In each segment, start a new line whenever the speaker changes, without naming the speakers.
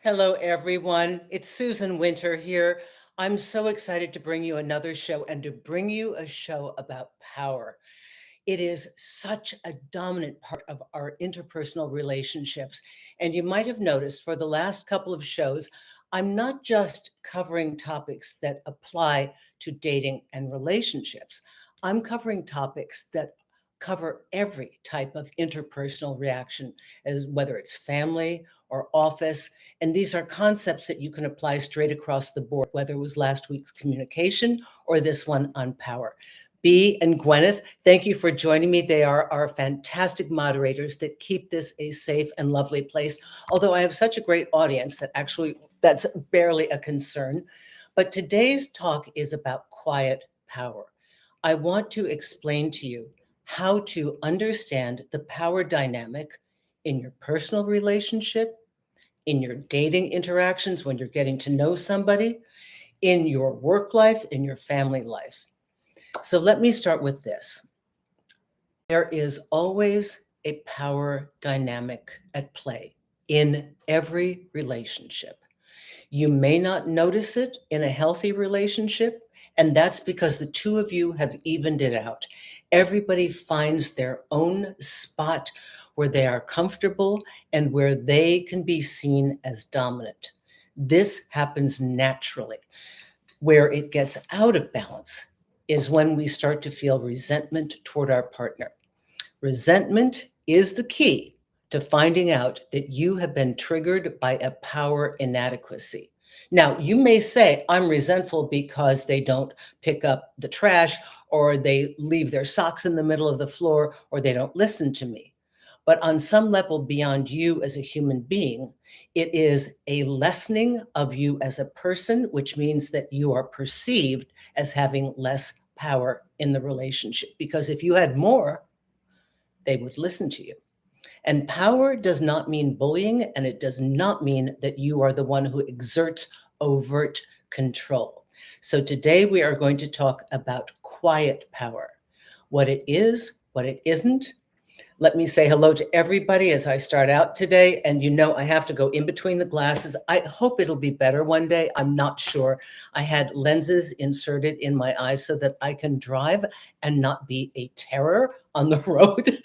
Hello, everyone. It's Susan Winter here. I'm so excited to bring you another show and to bring you a show about power. It is such a dominant part of our interpersonal relationships. And you might have noticed for the last couple of shows, I'm not just covering topics that apply to dating and relationships, I'm covering topics that cover every type of interpersonal reaction, as whether it's family or office. And these are concepts that you can apply straight across the board, whether it was last week's communication or this one on power. Bea and Gwyneth, thank you for joining me. They are our fantastic moderators that keep this a safe and lovely place. Although I have such a great audience that actually that's barely a concern. But today's talk is about quiet power. I want to explain to you how to understand the power dynamic in your personal relationship, in your dating interactions when you're getting to know somebody, in your work life, in your family life. So let me start with this. There is always a power dynamic at play in every relationship. You may not notice it in a healthy relationship, and that's because the two of you have evened it out. Everybody finds their own spot where they are comfortable and where they can be seen as dominant. This happens naturally. Where it gets out of balance is when we start to feel resentment toward our partner. Resentment is the key to finding out that you have been triggered by a power inadequacy. Now, you may say, I'm resentful because they don't pick up the trash, or they leave their socks in the middle of the floor, or they don't listen to me. But on some level beyond you as a human being, it is a lessening of you as a person, which means that you are perceived as having less power in the relationship. Because if you had more, they would listen to you. And power does not mean bullying, and it does not mean that you are the one who exerts overt control. So today we are going to talk about quiet power, what it is, what it isn't. Let me say hello to everybody as I start out today. And you know, I have to go in between the glasses. I hope it'll be better one day. I'm not sure. I had lenses inserted in my eyes so that I can drive and not be a terror on the road.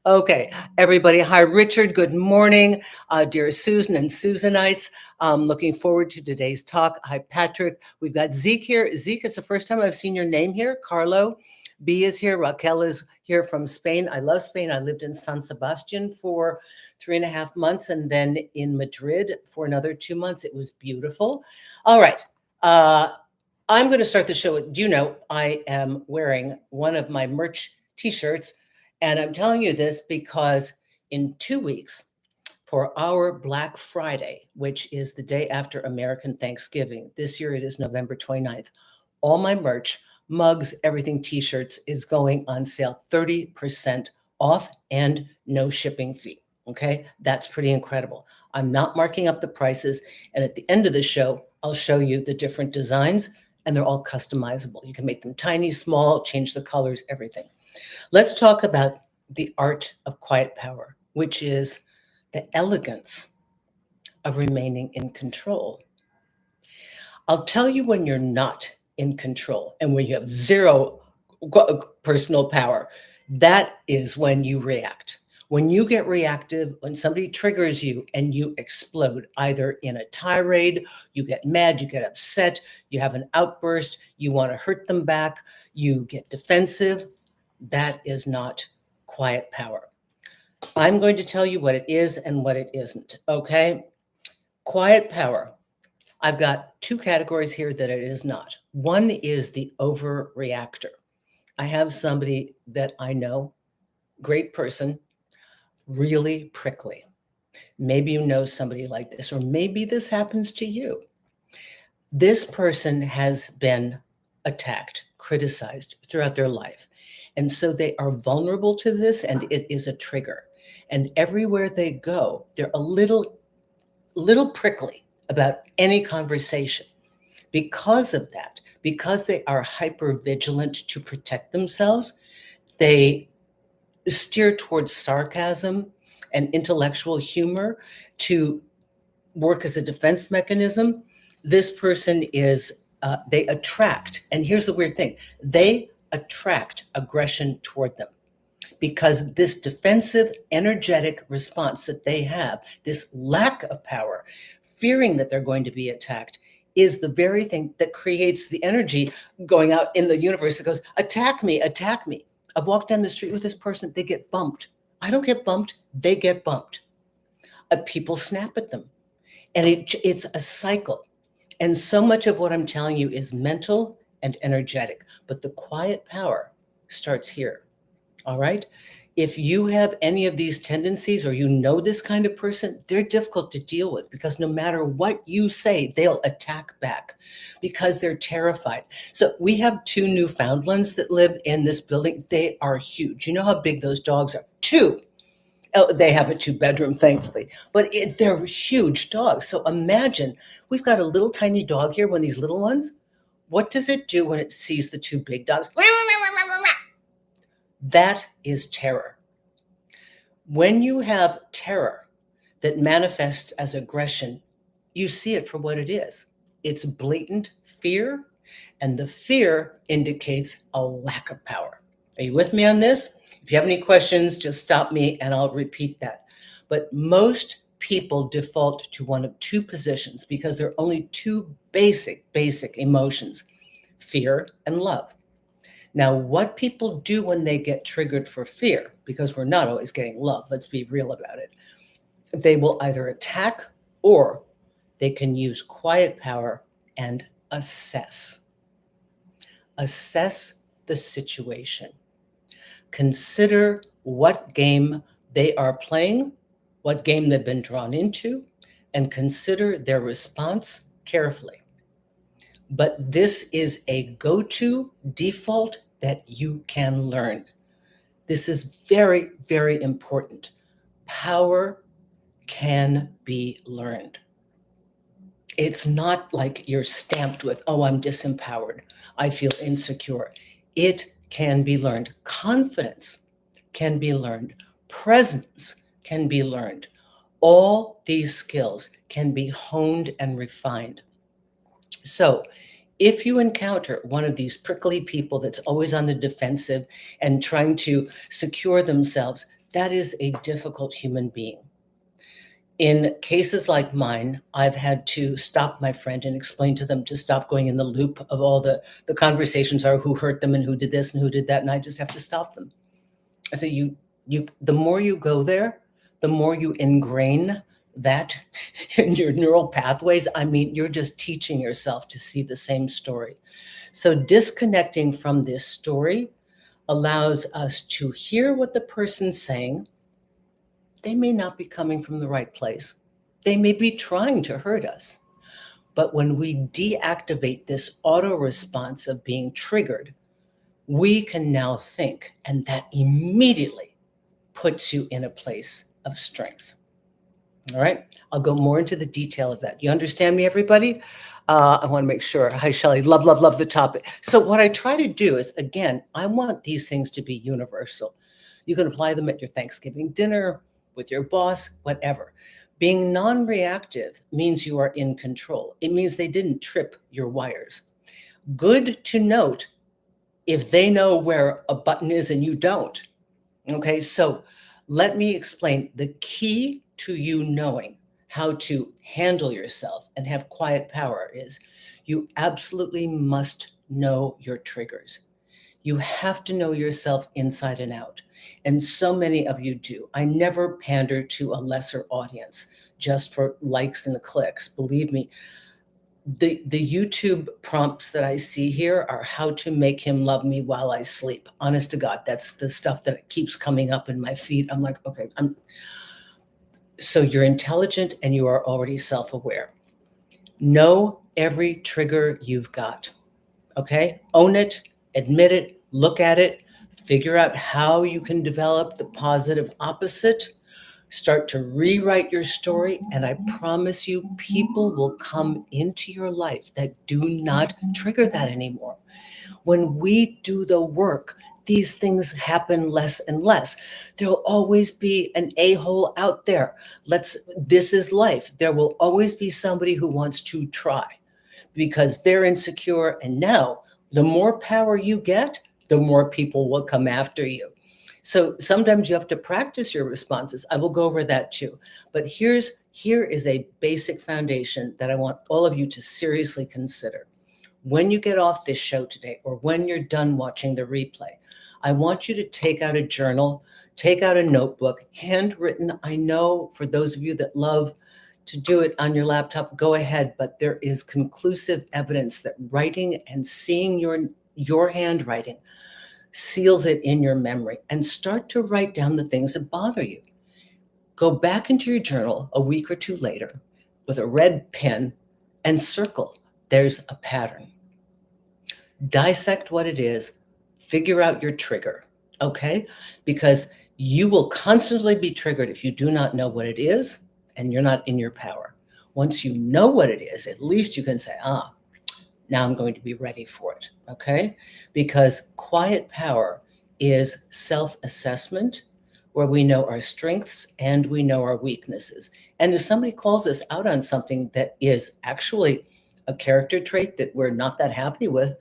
Okay, everybody. Hi, Richard. Good morning, dear Susan and Susanites. Looking forward to today's talk. Hi, Patrick. We've got Zeke here. Zeke, it's the first time I've seen your name here. Carlo. B is here. Raquel is here from Spain. I love Spain. I lived in San Sebastian for 3.5 months and then in Madrid for another 2 months. It was beautiful. All right. I'm going to start the show. Do you know I am wearing one of my merch t-shirts? And I'm telling you this because in 2 weeks, for our Black Friday, which is the day after American Thanksgiving, this year it is November 29th, all my merch, mugs, everything, t-shirts is going on sale, 30% off and no shipping fee. Okay, that's pretty incredible. I'm not marking up the prices. And at the end of the show, I'll show you the different designs, and they're all customizable. You can make them tiny, small, change the colors, everything. Let's talk about the art of quiet power, which is the elegance of remaining in control. I'll tell you when you're not in control and when you have zero personal power. That is when you react. When you get reactive, when somebody triggers you and you explode, either in a tirade, you get mad, you get upset, you have an outburst, you want to hurt them back, you get defensive, that is not quiet power. I'm going to tell you what it is and what it isn't, okay? Quiet power. I've got two categories here that it is not. One is the overreactor. I have somebody that I know, great person, really prickly. Maybe you know somebody like this, or maybe this happens to you. This person has been attacked, criticized throughout their life. And so they are vulnerable to this, and it is a trigger. And everywhere they go, they're a little prickly about any conversation. Because of that, because they are hyper vigilant to protect themselves, they steer towards sarcasm and intellectual humor to work as a defense mechanism. This person is, they attract, and here's the weird thing, they attract aggression toward them because this defensive, energetic response that they have, this lack of power, fearing that they're going to be attacked, is the very thing that creates the energy going out in the universe that goes, attack me, attack me. I walk down the street with this person, they get bumped. I don't get bumped, they get bumped. People snap at them. And it's a cycle. And so much of what I'm telling you is mental and energetic, but the quiet power starts here. All right. If you have any of these tendencies or you know this kind of person, they're difficult to deal with because no matter what you say, they'll attack back because they're terrified. So we have two Newfoundlands that live in this building. They are huge. You know how big those dogs are? Two. Oh, they have a two-bedroom, thankfully, but they're huge dogs. So imagine we've got a little tiny dog here, one of these little ones. What does it do when it sees the two big dogs? That is terror. When you have terror that manifests as aggression, you see it for what it is. It's blatant fear, and the fear indicates a lack of power. Are you with me on this? If you have any questions, just stop me and I'll repeat that. But most people default to one of two positions because there are only two basic emotions, fear and love. Now, what people do when they get triggered for fear, because we're not always getting love, let's be real about it, they will either attack or they can use quiet power and assess. Assess the situation. Consider what game they are playing, what game they've been drawn into, and consider their response carefully. But this is a go-to default that you can learn. This is very, very important. Power can be learned. It's not like you're stamped with, oh, I'm disempowered, I feel insecure. It can be learned. Confidence can be learned. Presence can be learned. All these skills can be honed and refined. So if you encounter one of these prickly people that's always on the defensive and trying to secure themselves, that is a difficult human being. In cases like mine, I've had to stop my friend and explain to them to stop going in the loop of all the conversations are who hurt them and who did this and who did that, and I just have to stop them. I say, the more you go there, the more you ingrain that in your neural pathways. I mean, you're just teaching yourself to see the same story. So disconnecting from this story allows us to hear what the person's saying. They may not be coming from the right place. They may be trying to hurt us. But when we deactivate this auto response of being triggered, we can now think, and that immediately puts you in a place of strength. All right, I'll go more into the detail of that. You understand me, everybody? I want to make sure. Hi, Shelley. Love, love, love the topic. So what I try to do is, again, I want these things to be universal. You can apply them at your Thanksgiving dinner, with your boss, whatever. Being non-reactive means you are in control. It means they didn't trip your wires. Good to note if they know where a button is and you don't. Okay, so let me explain the key to you knowing how to handle yourself and have quiet power is you absolutely must know your triggers. You have to know yourself inside and out. And so many of you do. I never pander to a lesser audience just for likes and clicks. Believe me, the YouTube prompts that I see here are how to make him love me while I sleep. Honest to God, that's the stuff that keeps coming up in my feed. I'm like, okay, so you're intelligent and you are already self-aware. Know every trigger you've got, okay? Own it, admit it, look at it, figure out how you can develop the positive opposite, start to rewrite your story, and I promise you, people will come into your life that do not trigger that anymore. When we do the work, these things happen less and less. There'll always be an a-hole out there. This is life. There will always be somebody who wants to try because they're insecure. And now, the more power you get, the more people will come after you. So sometimes you have to practice your responses. I will go over that too. But here is a basic foundation that I want all of you to seriously consider. When you get off this show today, or when you're done watching the replay, I want you to take out a journal, take out a notebook, handwritten. I know for those of you that love to do it on your laptop, go ahead, but there is conclusive evidence that writing and seeing your handwriting seals it in your memory. And start to write down the things that bother you. Go back into your journal a week or two later with a red pen and circle. There's a pattern. Dissect what it is, figure out your trigger, okay? Because you will constantly be triggered if you do not know what it is and you're not in your power. Once you know what it is, at least you can say, now I'm going to be ready for it, okay? Because quiet power is self-assessment, where we know our strengths and we know our weaknesses. And if somebody calls us out on something that is actually a character trait that we're not that happy with,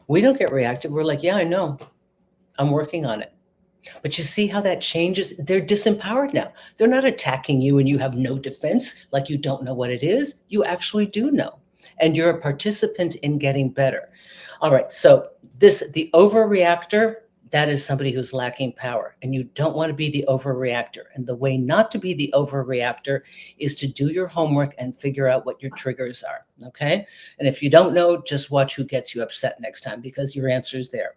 we don't get reactive. We're like, yeah, I know. I'm working on it. But you see how that changes? They're disempowered now. They're not attacking you and you have no defense, like you don't know what it is. You actually do know. And you're a participant in getting better. All right, so the overreactor, that is somebody who's lacking power, and you don't want to be the overreactor. And the way not to be the overreactor is to do your homework and figure out what your triggers are, okay? And if you don't know, just watch who gets you upset next time, because your answer is there.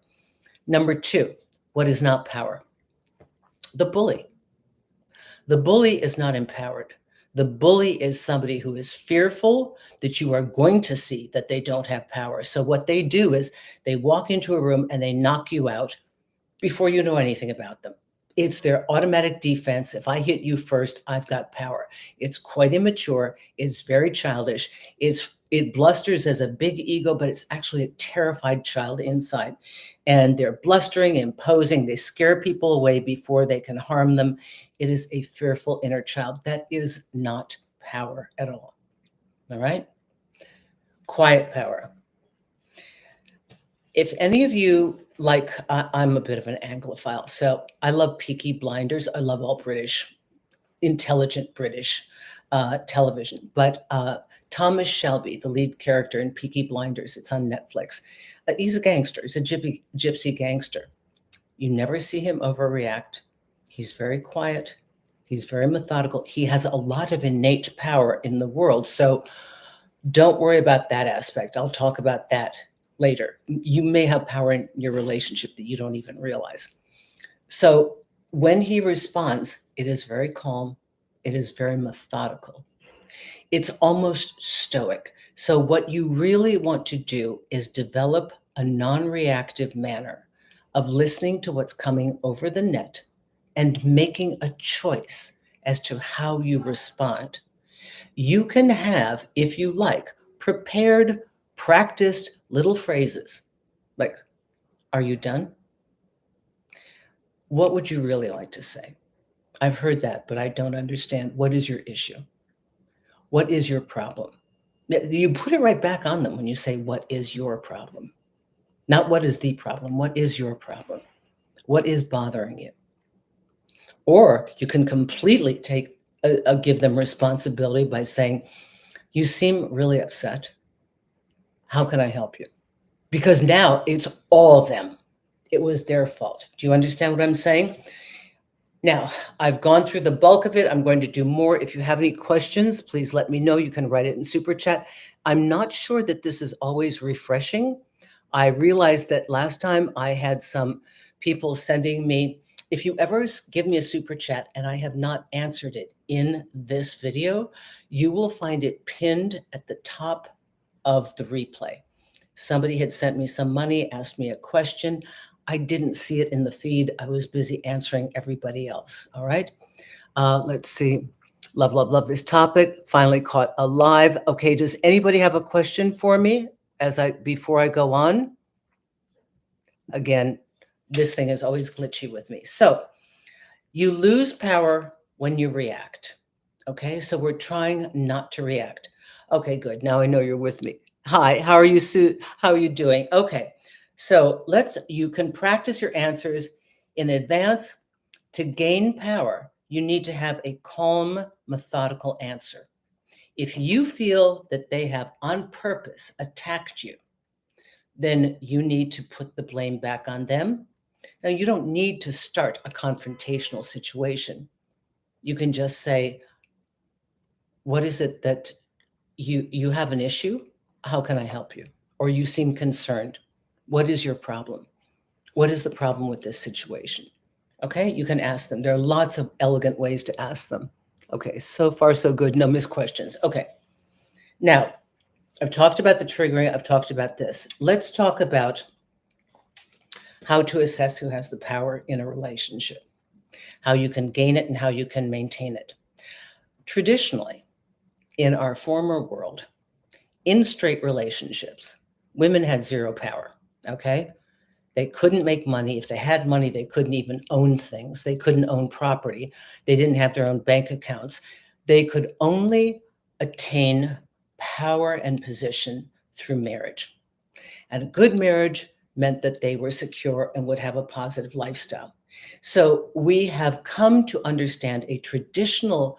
Number 2, what is not power? The bully. The bully is not empowered. The bully is somebody who is fearful that you are going to see that they don't have power. So what they do is they walk into a room and they knock you out before you know anything about them. It's their automatic defense. If I hit you first, I've got power. It's quite immature. It's very childish. It blusters as a big ego, but it's actually a terrified child inside. And they're blustering, imposing. They scare people away before they can harm them. It is a fearful inner child. That is not power at all. All right? Quiet power. If any of you I'm a bit of an Anglophile, so I love Peaky Blinders. I love all British, intelligent British television. But Thomas Shelby, the lead character in Peaky Blinders, it's on Netflix. He's a gangster. He's a gypsy gangster. You never see him overreact. He's very quiet. He's very methodical. He has a lot of innate power in the world. So don't worry about that aspect. I'll talk about that later. You may have power in your relationship that you don't even realize. So when he responds, it is very calm. It is very methodical. It's almost stoic. So what you really want to do is develop a non-reactive manner of listening to what's coming over the net and making a choice as to how you respond. You can have, if you like, prepared, practiced little phrases like, are you done? What would you really like to say? I've heard that, but I don't understand. What is your issue? What is your problem? You put it right back on them when you say, what is your problem? Not what is the problem. What is your problem? What is bothering you? Or you can completely give them responsibility by saying, you seem really upset. How can I help you? Because now it's all them. It was their fault. Do you understand what I'm saying? Now, I've gone through the bulk of it. I'm going to do more. If you have any questions, please let me know. You can write it in Super Chat. I'm not sure that this is always refreshing. I realized that last time I had some people sending me, if you ever give me a Super Chat and I have not answered it in this video, you will find it pinned at the top of the replay. Somebody had sent me some money, asked me a question. I didn't see it in the feed. I was busy answering everybody else. All right. Let's see. Love, love, love this topic. Finally caught alive. Okay. Does anybody have a question for me before I go on? Again, This thing is always glitchy with me. So you lose power when you react. Okay, so we're trying not to react. Okay, good. Now I know you're with me. Hi, how are you, Sue? How are you doing? Okay, so you can practice your answers in advance. To gain power, you need to have a calm, methodical answer. If you feel that they have on purpose attacked you, then you need to put the blame back on them. Now, you don't need to start a confrontational situation. You can just say, what is it that you have an issue? How can I help you? Or you seem concerned. What is your problem? What is the problem with this situation? Okay, you can ask them. There are lots of elegant ways to ask them. Okay, so far so good. No missed questions. Okay, now I've talked about the triggering. I've talked about this. Let's talk about how to assess who has the power in a relationship, how you can gain it and how you can maintain it. Traditionally, in our former world, in straight relationships, women had zero power, okay? They couldn't make money. If they had money, they couldn't even own things. They couldn't own property. They didn't have their own bank accounts. They could only attain power and position through marriage. And a good marriage meant that they were secure and would have a positive lifestyle. So we have come to understand a traditional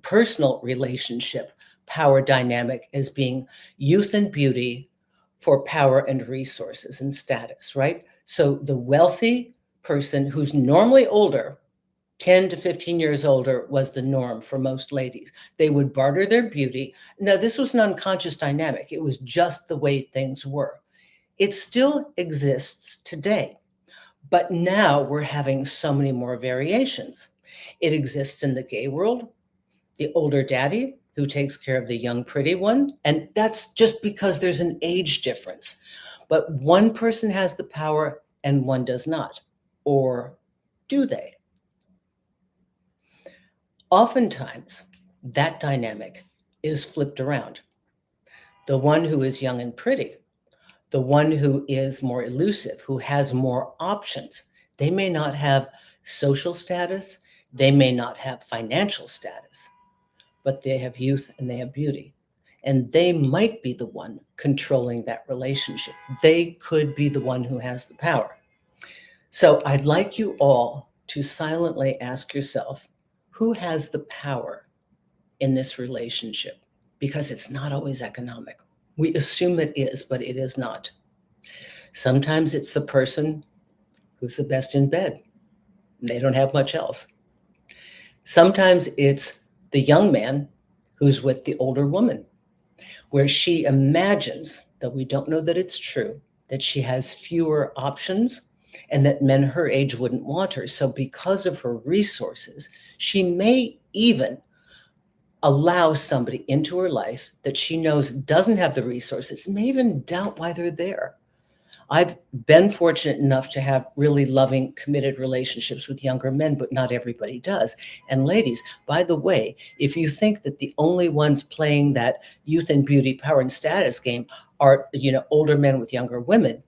personal relationship power dynamic as being youth and beauty for power and resources and status, right? So the wealthy person who's normally older, 10 to 15 years older, was the norm for most ladies. They would barter their beauty. Now, this was an unconscious dynamic. It was just the way things were. It still exists today, but now we're having so many more variations. It exists in the gay world, the older daddy who takes care of the young pretty one. And that's just because there's an age difference. But one person has the power and one does not. Or do they? Oftentimes, that dynamic is flipped around. The one who is young and pretty, the one who is more elusive, who has more options, they may not have social status, they may not have financial status, but they have youth and they have beauty. And they might be the one controlling that relationship. They could be the one who has the power. So I'd like you all to silently ask yourself, who has the power in this relationship? Because it's not always economic. We assume it is, but it is not. Sometimes it's the person who's the best in bed. They don't have much else. Sometimes it's the young man who's with the older woman, where she imagines, though we don't know that it's true, that she has fewer options and that men her age wouldn't want her. So because of her resources, she may even allow somebody into her life that she knows doesn't have the resources, may even doubt why they're there. I've been fortunate enough to have really loving, committed relationships with younger men, but not everybody does. And ladies, by the way, if you think that the only ones playing that youth and beauty, power and status game are, older men with younger women,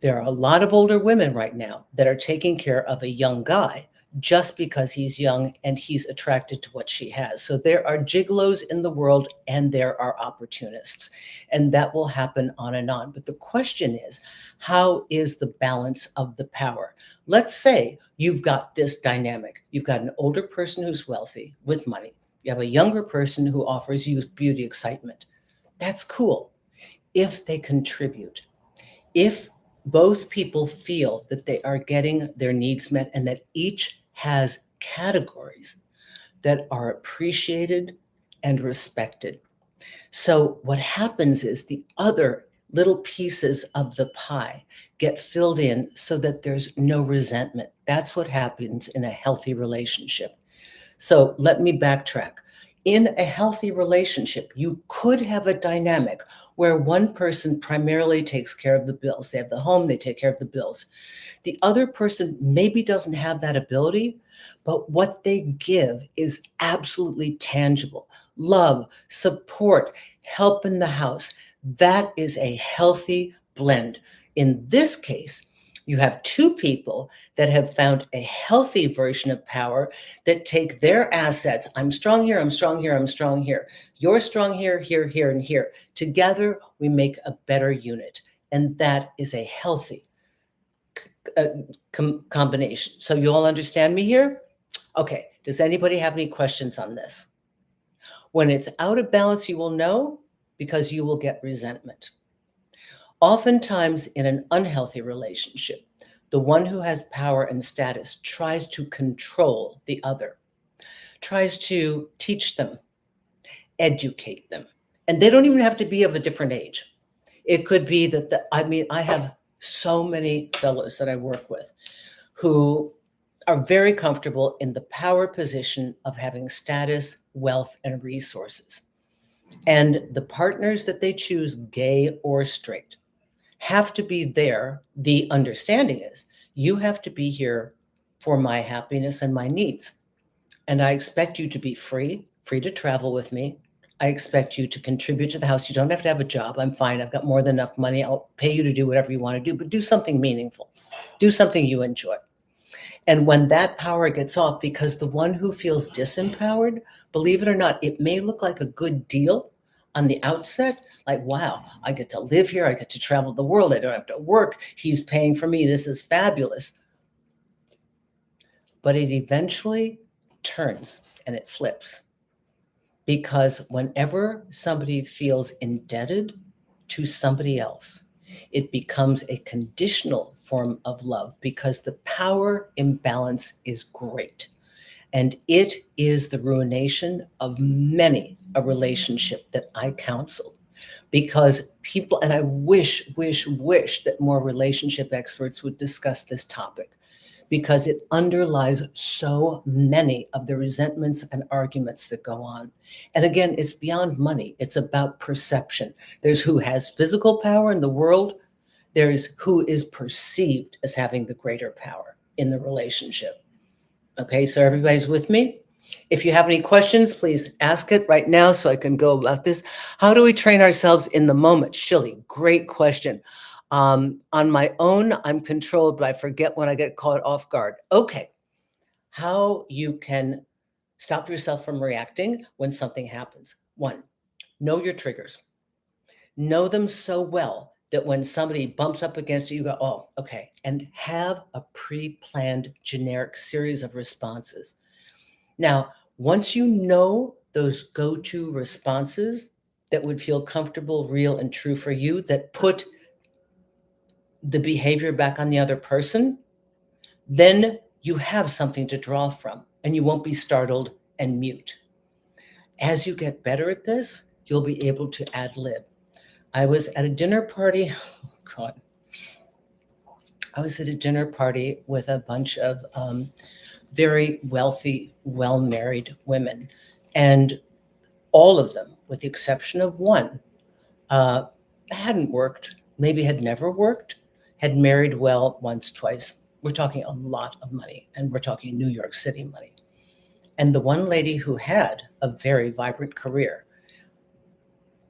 there are a lot of older women right now that are taking care of a young guy just because he's young and he's attracted to what she has. So there are gigolos in the world and there are opportunists, and that will happen on and on. But the question is, how is the balance of the power? Let's say you've got this dynamic. You've got an older person who's wealthy with money. You have a younger person who offers youth, beauty, excitement. That's cool if they contribute. If both people feel that they are getting their needs met and that each has categories that are appreciated and respected. So what happens is the other little pieces of the pie get filled in so that there's no resentment. That's what happens in a healthy relationship. So let me backtrack. In a healthy relationship, you could have a dynamic where one person primarily takes care of the bills. They have the home, they take care of the bills. The other person maybe doesn't have that ability, but what they give is absolutely tangible. Love, support, help in the house. That is a healthy blend. In this case, You have two people that have found a healthy version of power that take their assets. I'm strong here, I'm strong here, I'm strong here. You're strong here, here, here, and here. Together, we make a better unit. And that is a healthy combination. So you all understand me here? Okay. Does anybody have any questions on this? When it's out of balance, you will know because you will get resentment. Oftentimes, in an unhealthy relationship, the one who has power and status tries to control the other, tries to teach them, educate them. And they don't even have to be of a different age. It could be that, I have so many fellows that I work with who are very comfortable in the power position of having status, wealth, and resources. And the partners that they choose, gay or straight, have to be there. The understanding is you have to be here for my happiness and my needs. And I expect you to be free to travel with me. I expect you to contribute to the house. You don't have to have a job. I'm fine. I've got more than enough money. I'll pay you to do whatever you want to do, but do something meaningful. Do something you enjoy. And when that power gets off, because the one who feels disempowered, believe it or not, it may look like a good deal on the outset. Like, wow, I get to live here. I get to travel the world. I don't have to work. He's paying for me. This is fabulous. But it eventually turns and it flips. Because whenever somebody feels indebted to somebody else, it becomes a conditional form of love because the power imbalance is great. And it is the ruination of many a relationship that I counsel. Because people, and I wish that more relationship experts would discuss this topic, because it underlies so many of the resentments and arguments that go on. And again, it's beyond money. It's about perception. There's who has physical power in the world. There's who is perceived as having the greater power in the relationship. Okay, so everybody's with me? If you have any questions, please ask it right now so I can go about this. How do we train ourselves in the moment? Shilly, great question. On my own, I'm controlled, but I forget when I get caught off guard. Okay, how you can stop yourself from reacting when something happens. One, know your triggers. Know them so well that when somebody bumps up against you, you go, oh, okay. And have a pre-planned generic series of responses. Now, once you know those go-to responses that would feel comfortable, real, and true for you, that put the behavior back on the other person, then you have something to draw from and you won't be startled and mute. As you get better at this, you'll be able to ad lib. I was at a dinner party. Oh, God. I was at a dinner party with a bunch of very wealthy, well-married women. And all of them, with the exception of one, hadn't worked, maybe had never worked, had married well once, twice. We're talking a lot of money, and we're talking New York City money. And the one lady who had a very vibrant career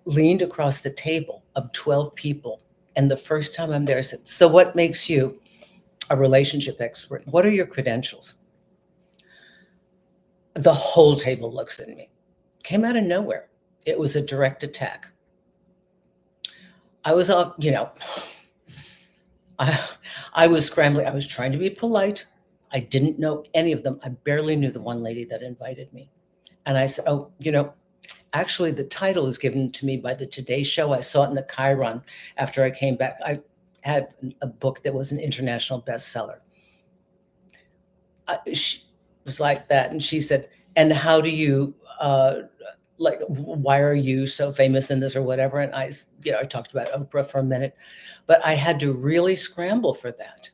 leaned across the table of 12 people. And the first time I'm there, I said, so what makes you a relationship expert? What are your credentials? The whole table looks at me. Came out of nowhere. It was a direct attack. I was off, I was scrambling. I was trying to be polite. I didn't know any of them. I barely knew the one lady that invited me. And I said, oh, actually the title is given to me by the Today Show. I saw it in the Chiron after I came back. I had a book that was an international bestseller. She was like that. And she said, and how do you, why are you so famous in this or whatever? And I talked about Oprah for a minute, but I had to really scramble for that.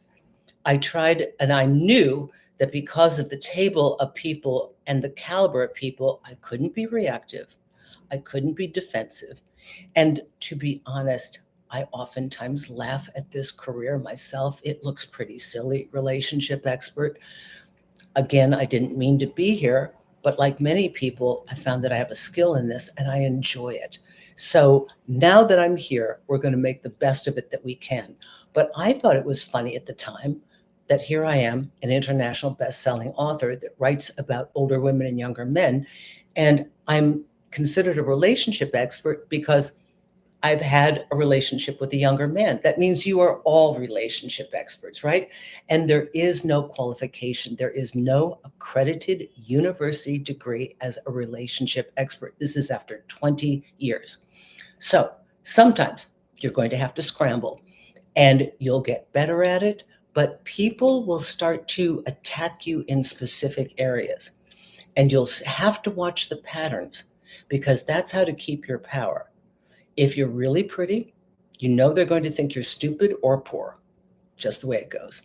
I tried, and I knew that because of the table of people and the caliber of people, I couldn't be reactive. I couldn't be defensive. And to be honest, I oftentimes laugh at this career myself. It looks pretty silly, relationship expert. Again, I didn't mean to be here, but like many people, I found that I have a skill in this and I enjoy it. So now that I'm here, we're going to make the best of it that we can. But I thought it was funny at the time that here I am, an international best-selling author that writes about older women and younger men, and I'm considered a relationship expert because I've had a relationship with a younger man. That means you are all relationship experts, right? And there is no qualification. There is no accredited university degree as a relationship expert. This is after 20 years. So sometimes you're going to have to scramble and you'll get better at it, but people will start to attack you in specific areas. And you'll have to watch the patterns because that's how to keep your power. If you're really pretty, you know they're going to think you're stupid or poor, just the way it goes.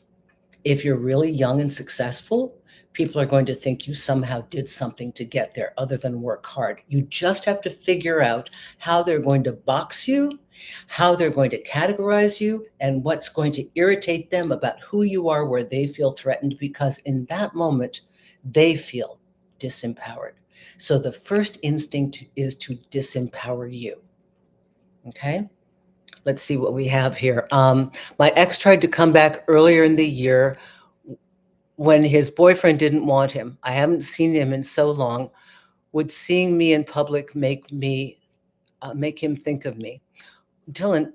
If you're really young and successful, people are going to think you somehow did something to get there other than work hard. You just have to figure out how they're going to box you, how they're going to categorize you, and what's going to irritate them about who you are where they feel threatened, because in that moment, they feel disempowered. So the first instinct is to disempower you. Okay? Let's see what we have here. My ex tried to come back earlier in the year when his boyfriend didn't want him. I haven't seen him in so long. Would seeing me in public make him think of me? Dylan,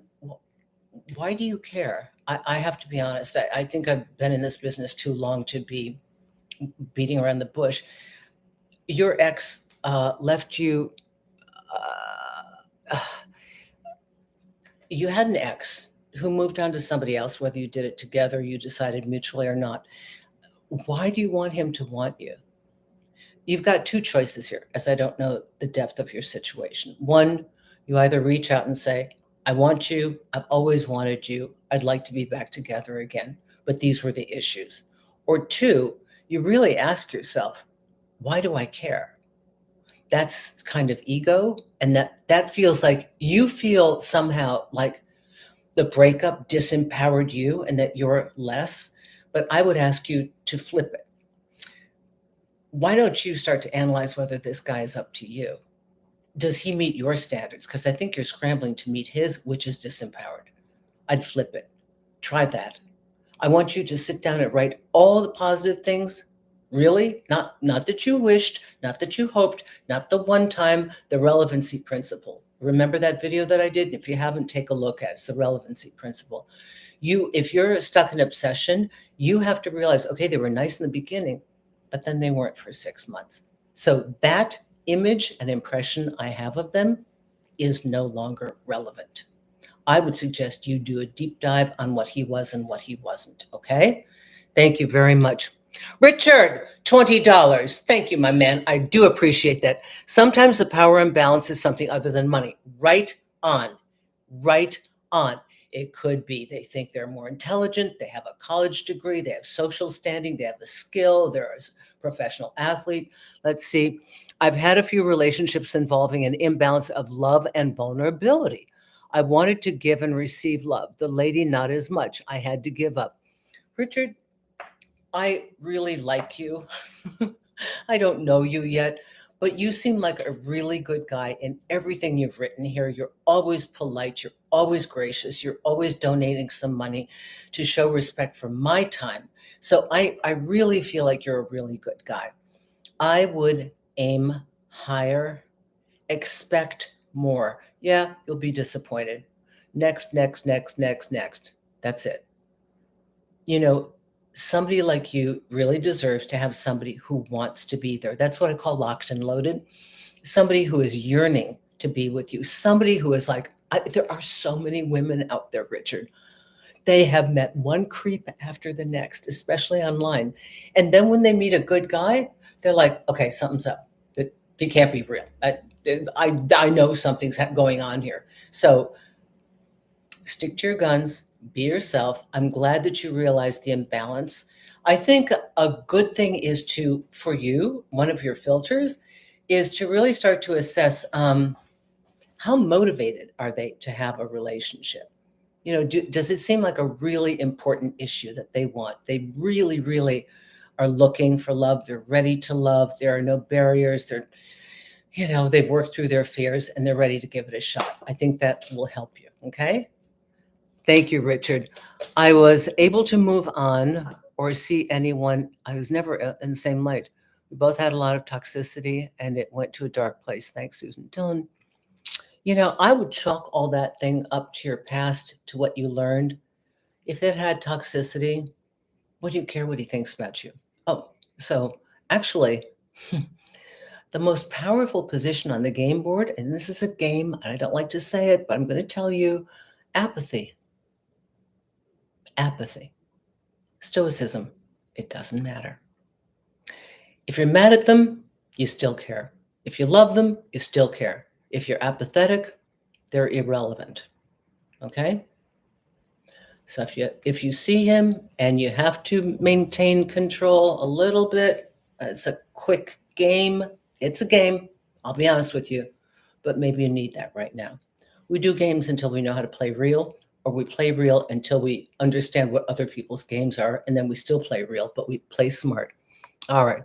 why do you care? I have to be honest. I think I've been in this business too long to be beating around the bush. Your ex left you. Uh, you had an ex who moved on to somebody else, whether you did it together, you decided mutually or not. Why do you want him to want you? You've got two choices here, as I don't know the depth of your situation. One, you either reach out and say, I want you, I've always wanted you, I'd like to be back together again, but these were the issues. Or two, you really ask yourself, why do I care? That's kind of ego, and that feels like you feel somehow like the breakup disempowered you and that you're less. But I would ask you to flip it. Why don't you start to analyze whether this guy is up to you? Does he meet your standards? Because I think you're scrambling to meet his, which is disempowered. I'd flip it. Try that. I want you to sit down and write all the positive things. Really? Not that you wished, not that you hoped, not the one time, the relevancy principle. Remember that video that I did? If you haven't, take a look at it. It's the relevancy principle. If you're stuck in obsession, you have to realize, okay, they were nice in the beginning, but then they weren't for 6 months. So that image and impression I have of them is no longer relevant. I would suggest you do a deep dive on what he was and what he wasn't, okay? Thank you very much. Richard, $20. Thank you, my man. I do appreciate that. Sometimes the power imbalance is something other than money. Right on. Right on. It could be they think they're more intelligent, they have a college degree, they have social standing, they have a skill, they're a professional athlete. Let's see. I've had a few relationships involving an imbalance of love and vulnerability. I wanted to give and receive love. The lady, not as much. I had to give up. Richard, I really like you. I don't know you yet, but you seem like a really good guy in everything you've written here. You're always polite, you're always gracious, you're always donating some money to show respect for my time. So I really feel like you're a really good guy. I would aim higher, expect more. Yeah, you'll be disappointed. Next, next, next, next, next. That's it. You know, somebody like you really deserves to have somebody who wants to be there. That's what I call locked and loaded. Somebody who is yearning to be with you. Somebody who is like, there are so many women out there, Richard. They have met one creep after the next, especially online. And then when they meet a good guy, they're like, okay, something's up. It can't be real. I know something's going on here. So stick to your guns, be yourself. I'm glad that you realize the imbalance. I think a good thing is for you, one of your filters is to really start to assess how motivated are they to have a relationship? You know, does it seem like a really important issue that they want? They really, really are looking for love. They're ready to love. There are no barriers. they've worked through their fears and they're ready to give it a shot. I think that will help you. Okay. Thank you, Richard. I was able to move on or see anyone. I was never in the same light. We both had a lot of toxicity and it went to a dark place. Thanks, Susan. Dylan, I would chalk all that thing up to your past, to what you learned. If it had toxicity, what do you care what he thinks about you? Oh, so actually, the most powerful position on the game board, and this is a game, and I don't like to say it, but I'm going to tell you, apathy. Apathy. Stoicism. It doesn't matter. If you're mad at them, you still care. If you love them, you still care. If you're apathetic, they're irrelevant. Okay? So if you see him and you have to maintain control a little bit, it's a quick game. It's a game, I'll be honest with you, but maybe you need that right now. We do games until we know how to play real, or we play real until we understand what other people's games are, and then we still play real, but we play smart. All right.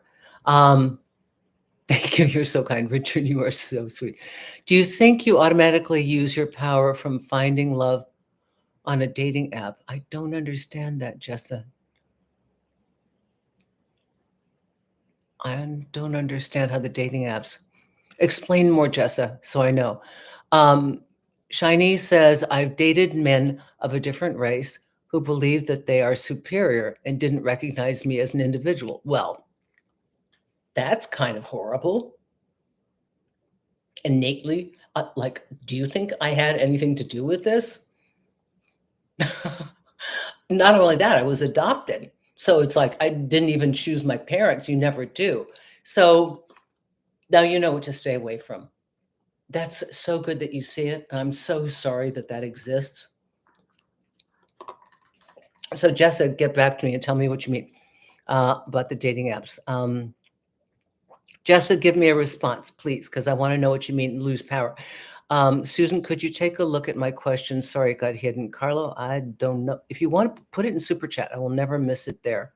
Thank you. You're so kind, Richard. You are so sweet. Do you think you automatically use your power from finding love on a dating app? I don't understand that, Jessa. I don't understand how the dating apps. Explain more, Jessa, so I know. Shiny says, I've dated men of a different race who believe that they are superior and didn't recognize me as an individual. Well, that's kind of horrible. Innately, do you think I had anything to do with this? Not only that, I was adopted. So it's like I didn't even choose my parents. You never do. So now you know what to stay away from. That's so good that you see it. I'm so sorry that that exists. So Jessa, get back to me and tell me what you mean about the dating apps. Jessa, give me a response, please, because I want to know what you mean, lose power. Susan, could you take a look at my question? Sorry, it got hidden. Carlo, I don't know. If you want to put it in Super Chat, I will never miss it there.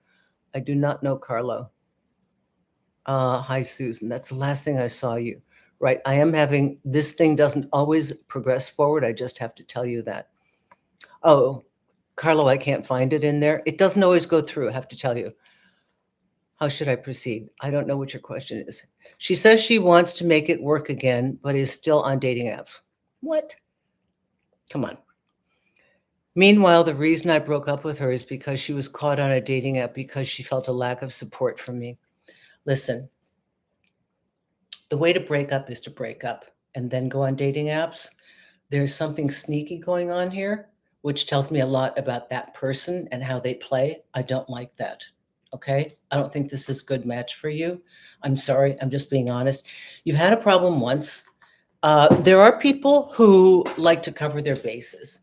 I do not know Carlo. Hi, Susan. That's the last thing I saw you. Right. I am having, this thing doesn't always progress forward. I just have to tell you that. Oh, Carlo, I can't find it in there. It doesn't always go through, I have to tell you. How should I proceed? I don't know what your question is. She says she wants to make it work again, but is still on dating apps. What? Come on. Meanwhile, the reason I broke up with her is because she was caught on a dating app because she felt a lack of support from me. Listen, the way to break up is to break up and then go on dating apps. There's something sneaky going on here, which tells me a lot about that person and how they play. I don't like that. Okay. I don't think this is a good match for you. I'm sorry. I'm just being honest. You've had a problem once. There are people who like to cover their bases.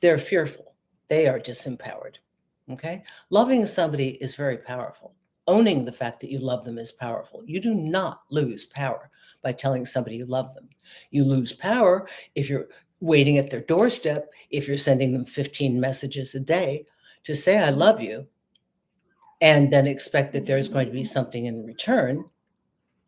They're fearful. They are disempowered. Okay. Loving somebody is very powerful. Owning the fact that you love them is powerful. You do not lose power by telling somebody you love them. You lose power if you're waiting at their doorstep, if you're sending them 15 messages a day to say, I love you, and then expect that there's going to be something in return,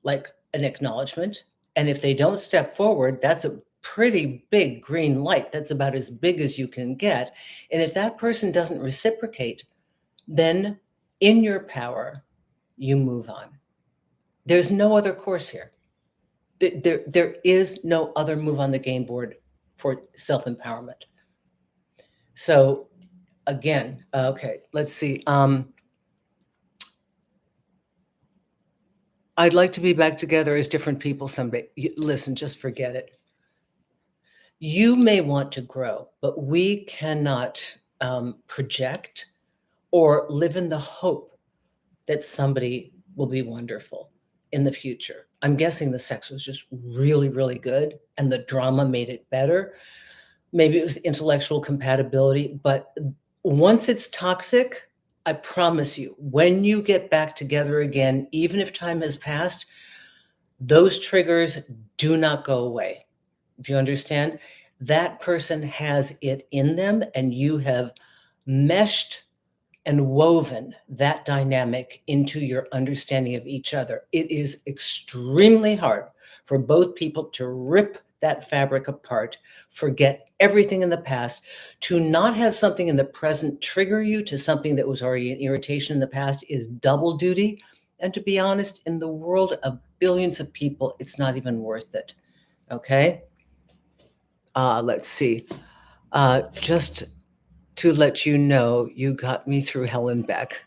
like an acknowledgement. And if they don't step forward, that's a pretty big green light. That's about as big as you can get. And if that person doesn't reciprocate, then in your power, you move on. There's no other course here. There is no other move on the game board for self-empowerment. So again, okay, let's see. I'd like to be back together as different people someday. Listen, just forget it. You may want to grow, but we cannot project or live in the hope that somebody will be wonderful in the future. I'm guessing the sex was just really, really good and the drama made it better. Maybe it was the intellectual compatibility, but once it's toxic, I promise you, when you get back together again, even if time has passed, those triggers do not go away. Do you understand? That person has it in them, and you have meshed and woven that dynamic into your understanding of each other. It is extremely hard for both people to rip that fabric apart, forget everything in the past, to not have something in the present trigger you to something that was already an irritation in the past is double duty. And to be honest, in the world of billions of people, it's not even worth it. Okay? Let's see. Just to let you know, you got me through hell and back.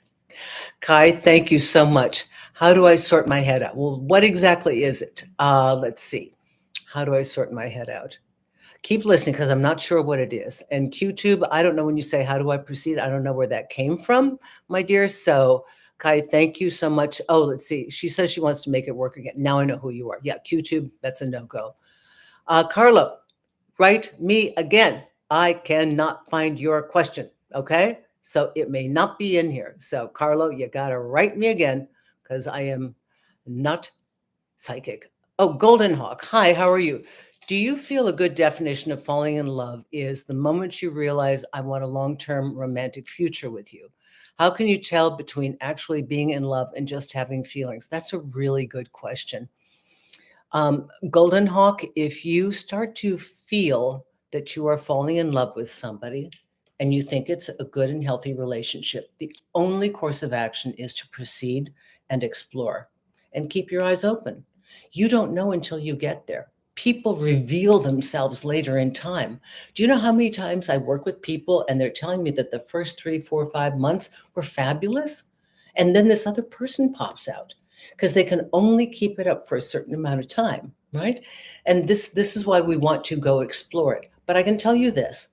Kai, thank you so much. How do I sort my head out? Well, what exactly is it? Let's see. How do I sort my head out? Keep listening because I'm not sure what it is. And QTube, I don't know when you say, how do I proceed? I don't know where that came from, my dear. So, Kai, thank you so much. Oh, let's see. She says she wants to make it work again. Now I know who you are. Yeah, QTube, that's a no-go. Carlo, write me again. I cannot find your question. Okay. So it may not be in here. So, Carlo, you got to write me again because I am not psychic. Oh, Golden Hawk. Hi, how are you? Do you feel a good definition of falling in love is the moment you realize I want a long-term romantic future with you? How can you tell between actually being in love and just having feelings? That's a really good question. Golden Hawk, if you start to feel that you are falling in love with somebody and you think it's a good and healthy relationship, the only course of action is to proceed and explore and keep your eyes open. You don't know until you get there. People reveal themselves later in time. Do you know how many times I work with people and they're telling me that the first 3, 4, 5 months were fabulous? And then this other person pops out because they can only keep it up for a certain amount of time, right? And this is why we want to go explore it. But I can tell you this,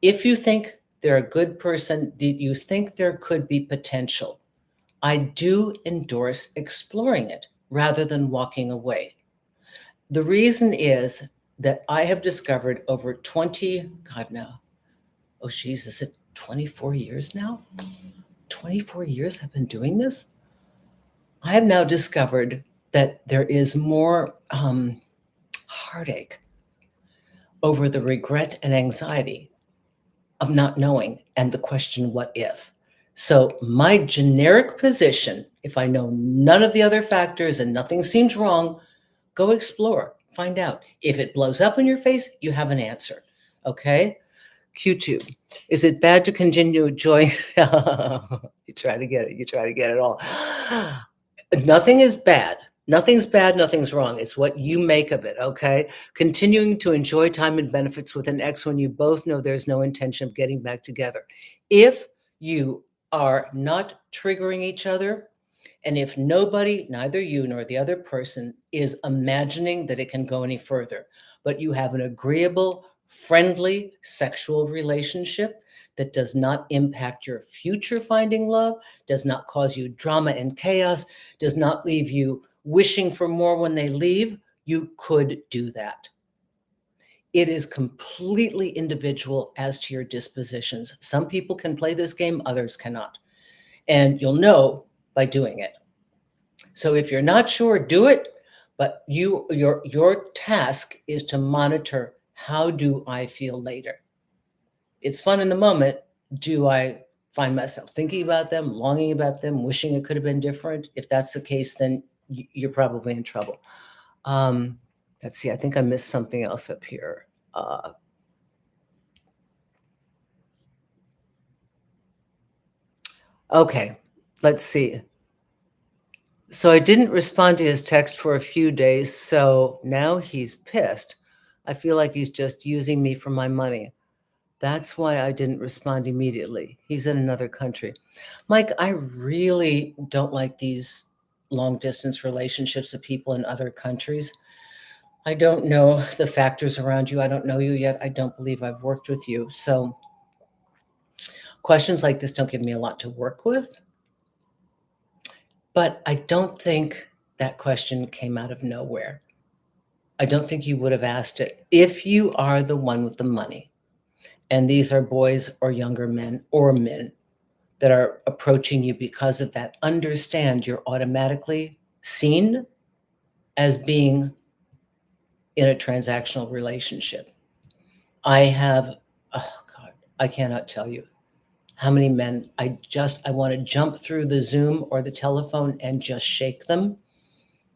if you think they're a good person, you think there could be potential, I do endorse exploring it rather than walking away. The reason is that I have discovered over 20, God, now, oh, geez, is it 24 years now? 24 years I've been doing this? I have now discovered that there is more heartache over the regret and anxiety of not knowing and the question, what if? So, my generic position, if I know none of the other factors and nothing seems wrong, go explore, find out. If it blows up in your face, you have an answer. Okay? Q2. Is it bad to continue enjoying? You try to get it. You try to get it all. Nothing is bad. Nothing's bad. Nothing's wrong. It's what you make of it. Okay. Continuing to enjoy time and benefits with an ex when you both know there's no intention of getting back together. If you are not triggering each other, and if nobody, neither you nor the other person, is imagining that it can go any further, but you have an agreeable, friendly sexual relationship that does not impact your future finding love, does not cause you drama and chaos, does not leave you wishing for more when they leave, you could do that. It is completely individual as to your dispositions. Some people can play this game, others cannot. And you'll know by doing it. So if you're not sure, do it. But your task is to monitor, how do I feel later? It's fun in the moment. Do I find myself thinking about them, longing about them, wishing it could have been different? If that's the case, then you're probably in trouble. Let's see. I think I missed something else up here. Okay, let's see. So I didn't respond to his text for a few days, so now he's pissed. I feel like he's just using me for my money. That's why I didn't respond immediately. He's in another country. Mike, I really don't like these long distance relationships with people in other countries. I don't know the factors around you. I don't know you yet. I don't believe I've worked with you. So questions like this don't give me a lot to work with. But I don't think that question came out of nowhere. I don't think you would have asked it if you are the one with the money. And these are boys or younger men or men that are approaching you because of that. Understand you're automatically seen as being in a transactional relationship. I have, oh God, I cannot tell you how many men I want to jump through the Zoom or the telephone and just shake them.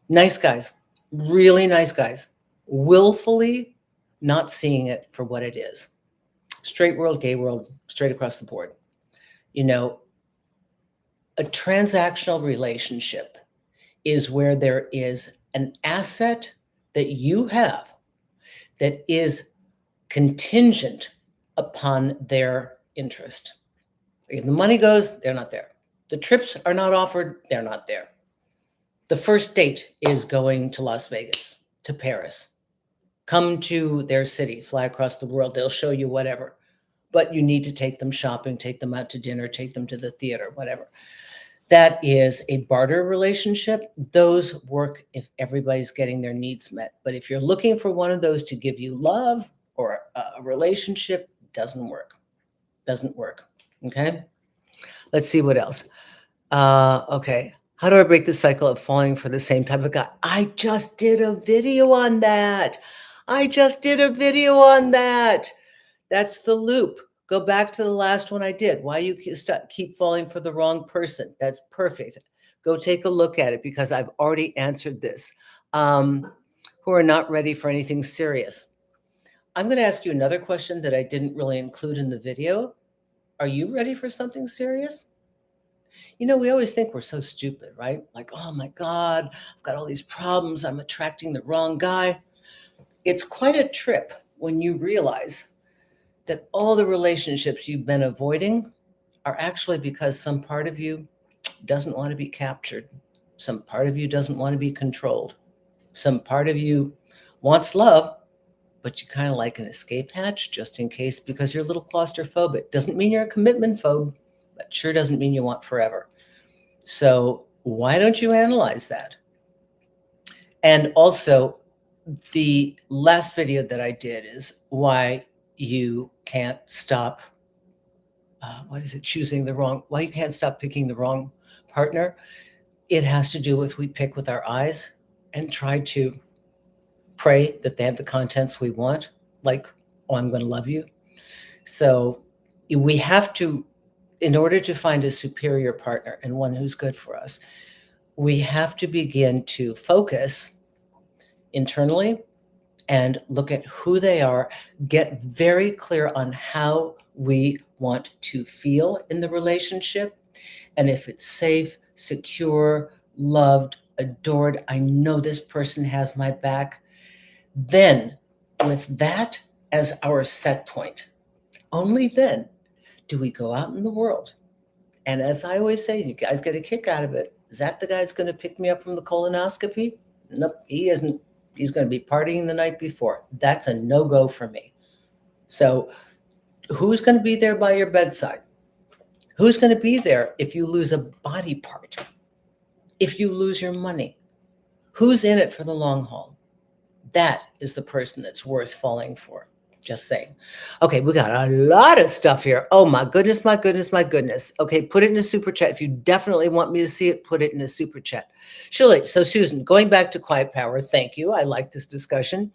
Nice guys. really nice guys, willfully not seeing it for what it is. Straight world, gay world, straight across the board. You know, a transactional relationship is where there is an asset that you have that is contingent upon their interest. If the money goes, they're not there. The trips are not offered, they're not there. The first date is going to Las Vegas, to Paris. Come to their city, fly across the world, they'll show you whatever. But you need to take them shopping, take them out to dinner, take them to the theater, whatever. That is a barter relationship. Those work if everybody's getting their needs met. But if you're looking for one of those to give you love or a relationship, doesn't work. Doesn't work. Okay. Let's see what else. Okay. How do I break the cycle of falling for the same type of guy? I just did a video on that. That's the loop. Go back to the last one I did. Why you keep falling for the wrong person. That's perfect. Go take a look at it because I've already answered this. Who are not ready for anything serious. I'm going to ask you another question that I didn't really include in the video. Are you ready for something serious? You know, we always think we're so stupid, right? Like, oh my God, I've got all these problems. I'm attracting the wrong guy. It's quite a trip when you realize that all the relationships you've been avoiding are actually because some part of you doesn't want to be captured. Some part of you doesn't want to be controlled. Some part of you wants love, but you kind of like an escape hatch just in case because you're a little claustrophobic. Doesn't mean you're a commitment phobe, but sure doesn't mean you want forever. So why don't you analyze that? And also, the last video that I did is why you can't stop, why you can't stop picking the wrong partner. It has to do with we pick with our eyes and try to pray that they have the contents we want, like, oh, I'm going to love you. So we have to, in order to find a superior partner and one who's good for us, we have to begin to focus internally and look at who they are, get very clear on how we want to feel in the relationship. And if it's safe, secure, loved, adored, I know this person has my back. Then, with that as our set point, only then do we go out in the world. And as I always say, you guys get a kick out of it. Is that the guy that's going to pick me up from the colonoscopy? Nope, he isn't. He's going to be partying the night before. That's a no-go for me. So who's going to be there by your bedside? Who's going to be there if you lose a body part? If you lose your money? Who's in it for the long haul? That is the person that's worth falling for. Just saying. Okay, we got a lot of stuff here. Oh my goodness, my goodness, my goodness. Okay, put it in a super chat. If you definitely want me to see it, put it in a super chat. Surely. So Susan, going back to quiet power, thank you. I like this discussion.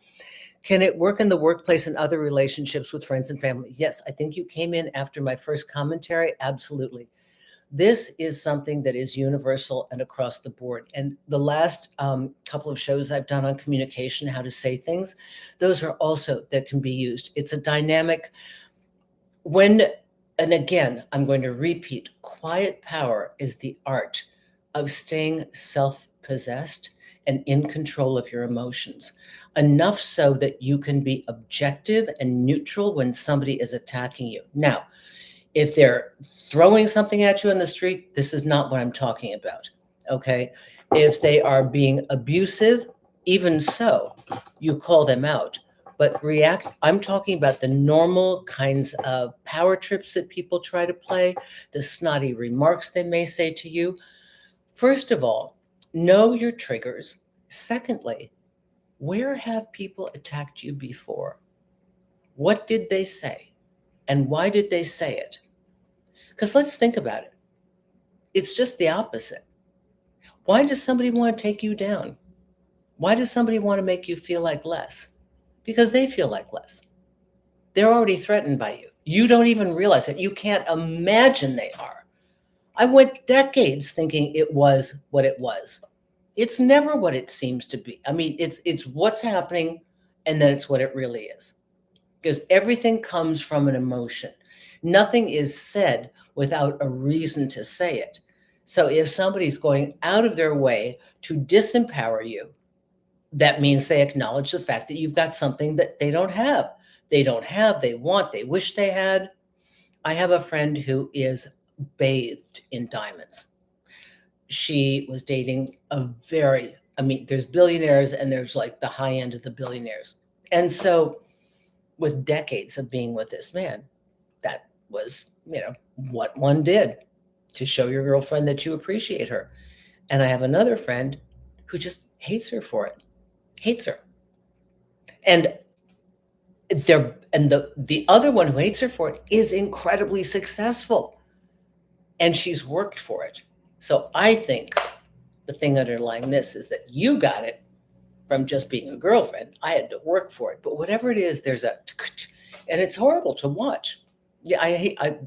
Can it work in the workplace and other relationships with friends and family? Yes, I think you came in after my first commentary. Absolutely. This is something that is universal and across the board. And the last couple of shows I've done on communication, how to say things, those are also that can be used. It's a dynamic and again, I'm going to repeat, quiet power is the art of staying self-possessed and in control of your emotions, enough so that you can be objective and neutral when somebody is attacking you. Now, if they're throwing something at you in the street, this is not what I'm talking about. Okay. If they are being abusive, even so, you call them out. But I'm talking about the normal kinds of power trips that people try to play, the snotty remarks they may say to you. First of all, know your triggers. Secondly, where have people attacked you before? What did they say? And why did they say it? Because let's think about it. It's just the opposite. Why does somebody want to take you down? Why does somebody want to make you feel like less? Because they feel like less. They're already threatened by you. You don't even realize it. You can't imagine they are. I went decades thinking it was what it was. It's never what it seems to be. I mean, it's what's happening, and then it's what it really is. Because everything comes from an emotion. Nothing is said without a reason to say it. So if somebody's going out of their way to disempower you, that means they acknowledge the fact that you've got something that they don't have. They don't have, they want, they wish they had. I have a friend who is bathed in diamonds. She was dating a very, I mean, there's billionaires and there's like the high end of the billionaires. And so, with decades of being with this man, that was, what one did to show your girlfriend that you appreciate her. And I have another friend who just hates her for it, hates her. And the other one who hates her for it is incredibly successful, and she's worked for it. So I think the thing underlying this is that you got it from just being a girlfriend. I had to work for it. But whatever it is, there's a, and it's horrible to watch. Yeah,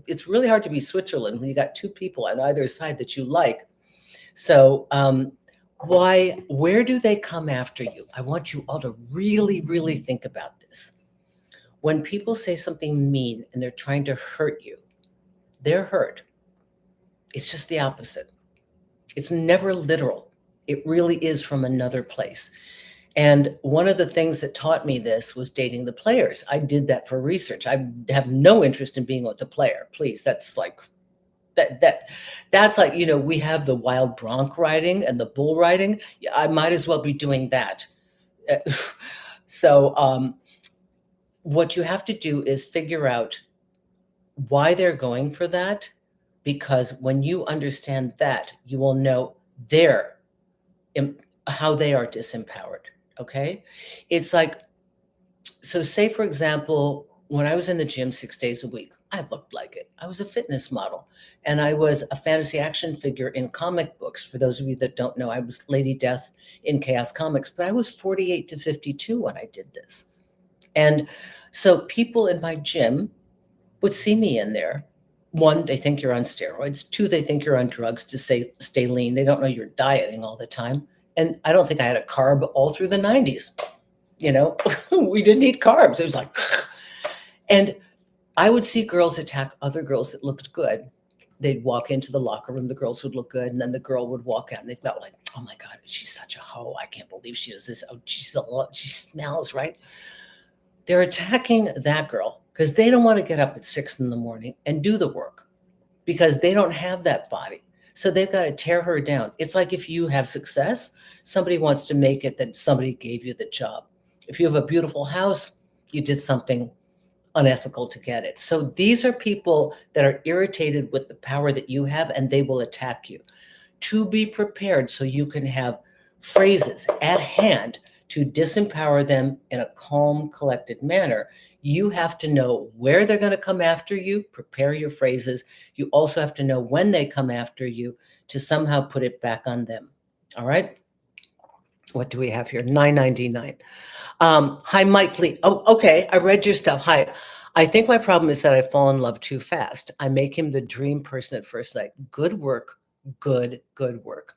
it's really hard to be Switzerland when you got two people on either side that you like. So, where do they come after you? I want you all to really, really think about this. When people say something mean and they're trying to hurt you, they're hurt. It's just the opposite. It's never literal. It really is from another place. And one of the things that taught me this was dating the players. I did that for research. I have no interest in being with the player. Please, that's like that's like, we have the wild bronc riding and the bull riding. Yeah, I might as well be doing that. So what you have to do is figure out why they're going for that, because when you understand that, you will know their how they are disempowered. Okay, it's like, so say for example, when I was in the gym 6 days a week, I looked like it. I was a fitness model, and I was a fantasy action figure in comic books. For those of you that don't know, I was Lady Death in Chaos Comics, but I was 48 to 52 when I did this. And so people in my gym would see me in there. One, they think you're on steroids. Two, they think you're on drugs to stay lean. They don't know you're dieting all the time. And I don't think I had a carb all through the 90s. We didn't eat carbs. It was like, and I would see girls attack other girls that looked good. They'd walk into the locker room, the girls would look good, and then the girl would walk out and they'd go like, oh my God, she's such a hoe. I can't believe she does this. Oh, she smells, right? They're attacking that girl because they don't want to get up at 6 in the morning and do the work, because they don't have that body. So they've got to tear her down. It's like if you have success, somebody wants to make it that somebody gave you the job. If you have a beautiful house, you did something unethical to get it. So these are people that are irritated with the power that you have, and they will attack you. To be prepared so you can have phrases at hand to disempower them in a calm, collected manner. You have to know where they're going to come after you, prepare your phrases. You also have to know when they come after you to somehow put it back on them. All right? What do we have here? $9.99. Hi, Mike Lee. Oh, okay. I read your stuff. Hi. I think my problem is that I fall in love too fast. I make him the dream person at first sight. Good work. Good work.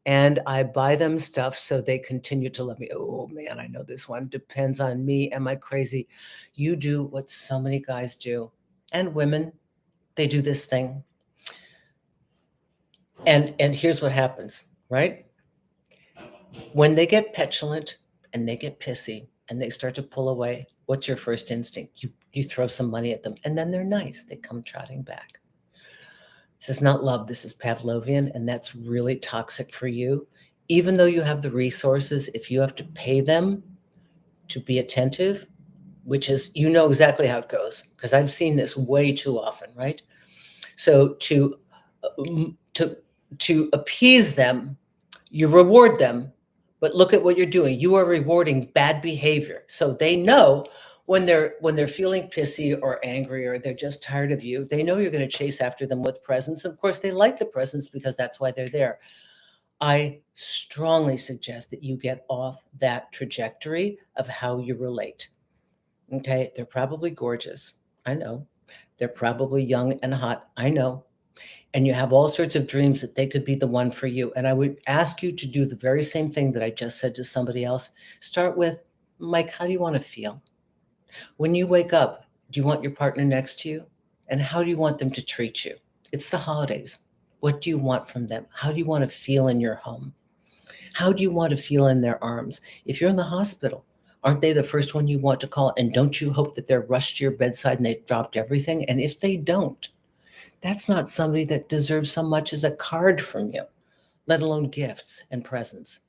And I buy them stuff so they continue to love me. Oh man, I know this one. Depends on me. Am I crazy? You do what so many guys do, and women, they do this thing. And here's what happens, right? When they get petulant and they get pissy and they start to pull away, what's your first instinct? You throw some money at them, and then they're nice. They come trotting back. This is not love. This is Pavlovian, and that's really toxic for you. Even though you have the resources, if you have to pay them to be attentive, which is, exactly how it goes, because I've seen this way too often, right? So to appease them, you reward them, but look at what you're doing. You are rewarding bad behavior. So they know when they're feeling pissy or angry, or they're just tired of you, they know you're going to chase after them with presents. Of course, they like the presents because that's why they're there. I strongly suggest that you get off that trajectory of how you relate. Okay, they're probably gorgeous. I know. They're probably young and hot. I know. and you have all sorts of dreams that they could be the one for you. And I would ask you to do the very same thing that I just said to somebody else. Start with, Mike, how do you want to feel? When you wake up, do you want your partner next to you? And how do you want them to treat you? It's the holidays. What do you want from them? How do you want to feel in your home? How do you want to feel in their arms? If you're in the hospital, aren't they the first one you want to call? And don't you hope that they're rushed to your bedside and they've dropped everything? And if they don't, that's not somebody that deserves so much as a card from you, let alone gifts and presents.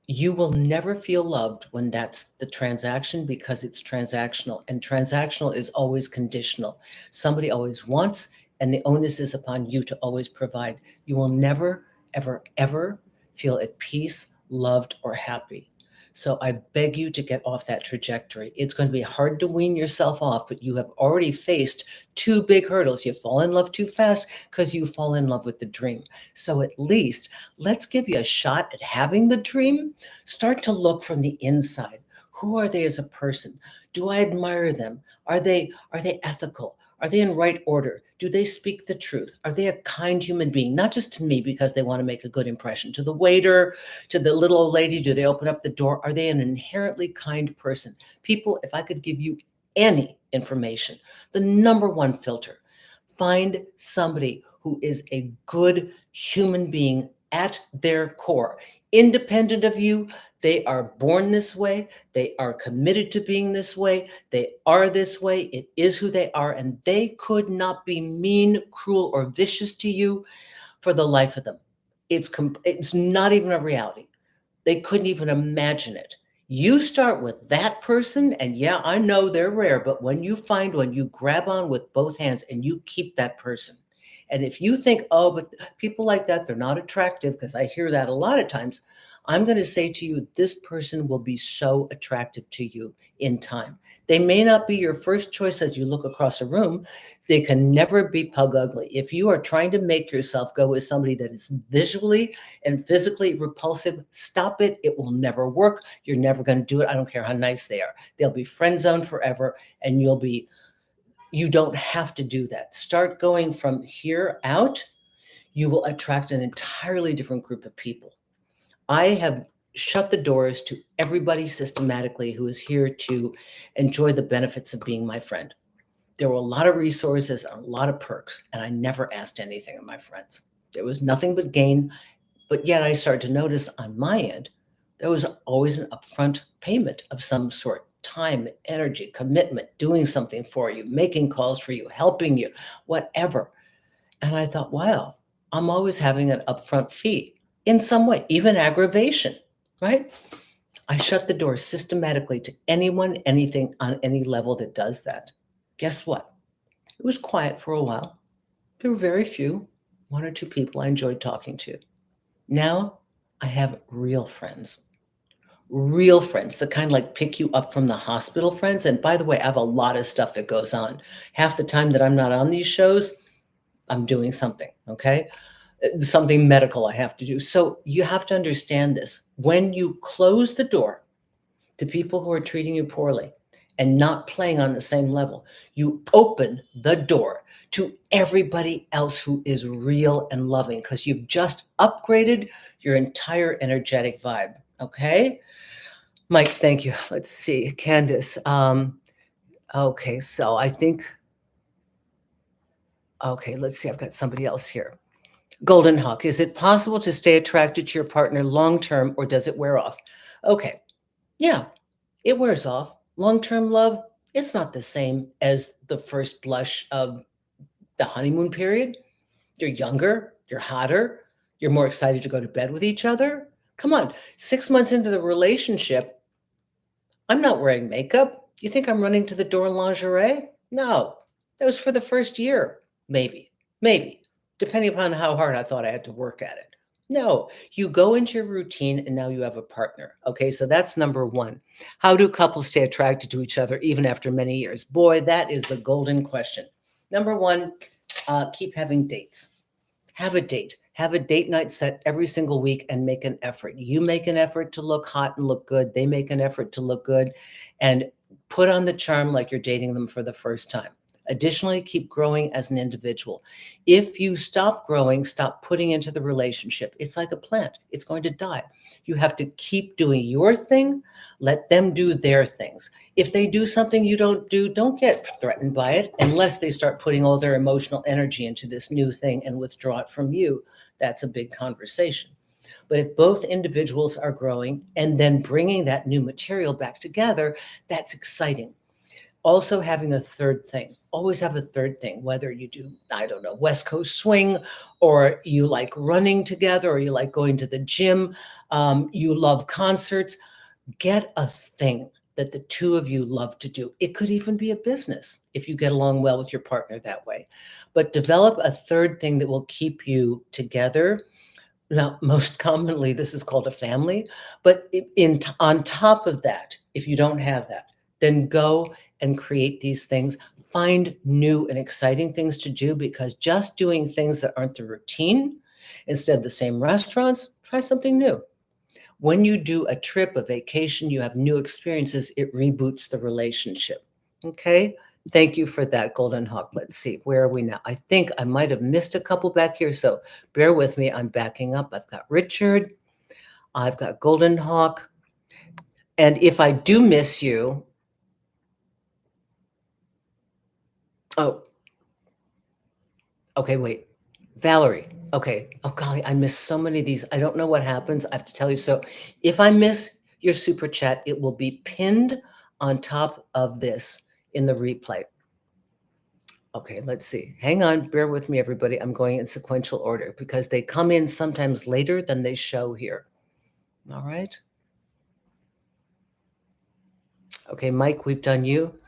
You will never feel loved when that's the transaction, because it's transactional, and transactional is always conditional. Somebody always wants, and the onus is upon you to always provide. You will never, ever, ever feel at peace, loved, or happy. So I beg you to get off that trajectory. It's going to be hard to wean yourself off, but you have already faced two big hurdles. You fall in love too fast because you fall in love with the dream. So at least let's give you a shot at having the dream. Start to look from the inside. Who are they as a person? Do I admire them? Are they ethical? Are they in right order? Do they speak the truth? Are they a kind human being? Not just to me because they want to make a good impression, to the waiter, to the little old lady. Do they open up the door? Are they an inherently kind person? People, if I could give you any information, the number one filter, find somebody who is a good human being at their core, independent of you. They are born this way. They are committed to being this way. They are this way. It is who they are. And they could not be mean, cruel, or vicious to you for the life of them. It's not even a reality. They couldn't even imagine it. You start with that person, and yeah, I know they're rare, but when you find one, you grab on with both hands and you keep that person. And if you think, oh, but people like that, they're not attractive, because I hear that a lot of times, I'm going to say to you, this person will be so attractive to you in time. They may not be your first choice as you look across a room. They can never be pug ugly. If you are trying to make yourself go with somebody that is visually and physically repulsive, stop it. It will never work. You're never going to do it. I don't care how nice they are. They'll be friend zoned forever, and you don't have to do that. Start going from here out. You will attract an entirely different group of people. I have shut the doors to everybody systematically who is here to enjoy the benefits of being my friend. There were a lot of resources and a lot of perks, and I never asked anything of my friends. There was nothing but gain, but yet I started to notice on my end, there was always an upfront payment of some sort: time, energy, commitment, doing something for you, making calls for you, helping you, whatever. And I thought, wow, I'm always having an upfront fee in some way, even aggravation, right? I shut the door systematically to anyone, anything on any level that does that. Guess what? It was quiet for a while. There were very few, one or two people I enjoyed talking to. Now I have real friends, the kind like pick you up from the hospital friends. And by the way, I have a lot of stuff that goes on. Half the time that I'm not on these shows, I'm doing something, okay? Something medical I have to do. So you have to understand this. When you close the door to people who are treating you poorly and not playing on the same level, you open the door to everybody else who is real and loving, because you've just upgraded your entire energetic vibe. Okay, Mike, thank you. Let's see, Candace. Okay, so I think, okay, let's see, I've got somebody else here. Golden Hawk, is it possible to stay attracted to your partner long term, or does it wear off? Okay, yeah, it wears off. Long-term love, it's not the same as the first blush of the honeymoon period. You're younger, you're hotter, you're more excited to go to bed with each other. Come on, 6 months into the relationship, I'm not wearing makeup. You think I'm running to the door in lingerie? No, that was for the first year, maybe, depending upon how hard I thought I had to work at it. No, you go into your routine and now you have a partner. Okay, so that's number one. How do couples stay attracted to each other even after many years? Boy, that is the golden question. Number one, keep having dates. Have a date. Have a date night set every single week and make an effort. You make an effort to look hot and look good. They make an effort to look good, and put on the charm like you're dating them for the first time. Additionally, keep growing as an individual. If you stop growing, stop putting into the relationship, it's like a plant, it's going to die. You have to keep doing your thing, let them do their things. If they do something you don't do, don't get threatened by it unless they start putting all their emotional energy into this new thing and withdraw it from you. That's a big conversation. But if both individuals are growing and then bringing that new material back together, that's exciting. Also, having a third thing, always have a third thing, whether you do, I don't know, West Coast swing, or you like running together, or you like going to the gym, you love concerts. Get a thing that the two of you love to do. It could even be a business if you get along well with your partner that way. But develop a third thing that will keep you together. Now, most commonly, this is called a family, but on top of that, if you don't have that, then go and create these things. Find new and exciting things to do, because just doing things that aren't the routine, instead of the same restaurants, try something new. When you do a trip, a vacation, you have new experiences, it reboots the relationship. Okay? Thank you for that, Golden Hawk. Let's see, where are we now? I think I might have missed a couple back here, so bear with me. I'm backing up. I've got Richard, I've got Golden Hawk. And if I do miss you, oh, okay, wait. Valerie. Okay. Oh, golly, I missed so many of these. I don't know what happens. I have to tell you. So if I miss your super chat, it will be pinned on top of this in the replay. Okay, let's see. Hang on, bear with me, everybody. I'm going in sequential order because they come in sometimes later than they show here. All right. Okay, Mike, we've done you.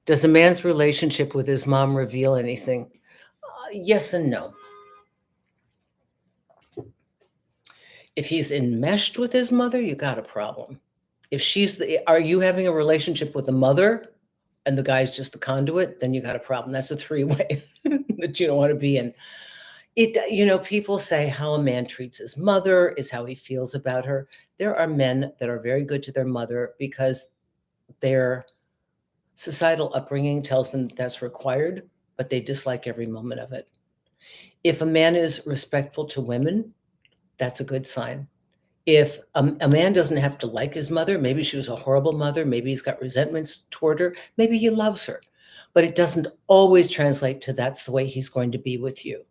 Does a man's relationship with his mom reveal anything? Yes and no. If he's enmeshed with his mother, you got a problem. If are you having a relationship with the mother and the guy's just the conduit, then you got a problem. That's a three-way that you don't want to be in. People say how a man treats his mother is how he feels about her. There are men that are very good to their mother because their societal upbringing tells them that's required, but they dislike every moment of it. If a man is respectful to women, that's a good sign. If a man doesn't have to like his mother, maybe she was a horrible mother, maybe he's got resentments toward her, maybe he loves her, but it doesn't always translate to that's the way he's going to be with you.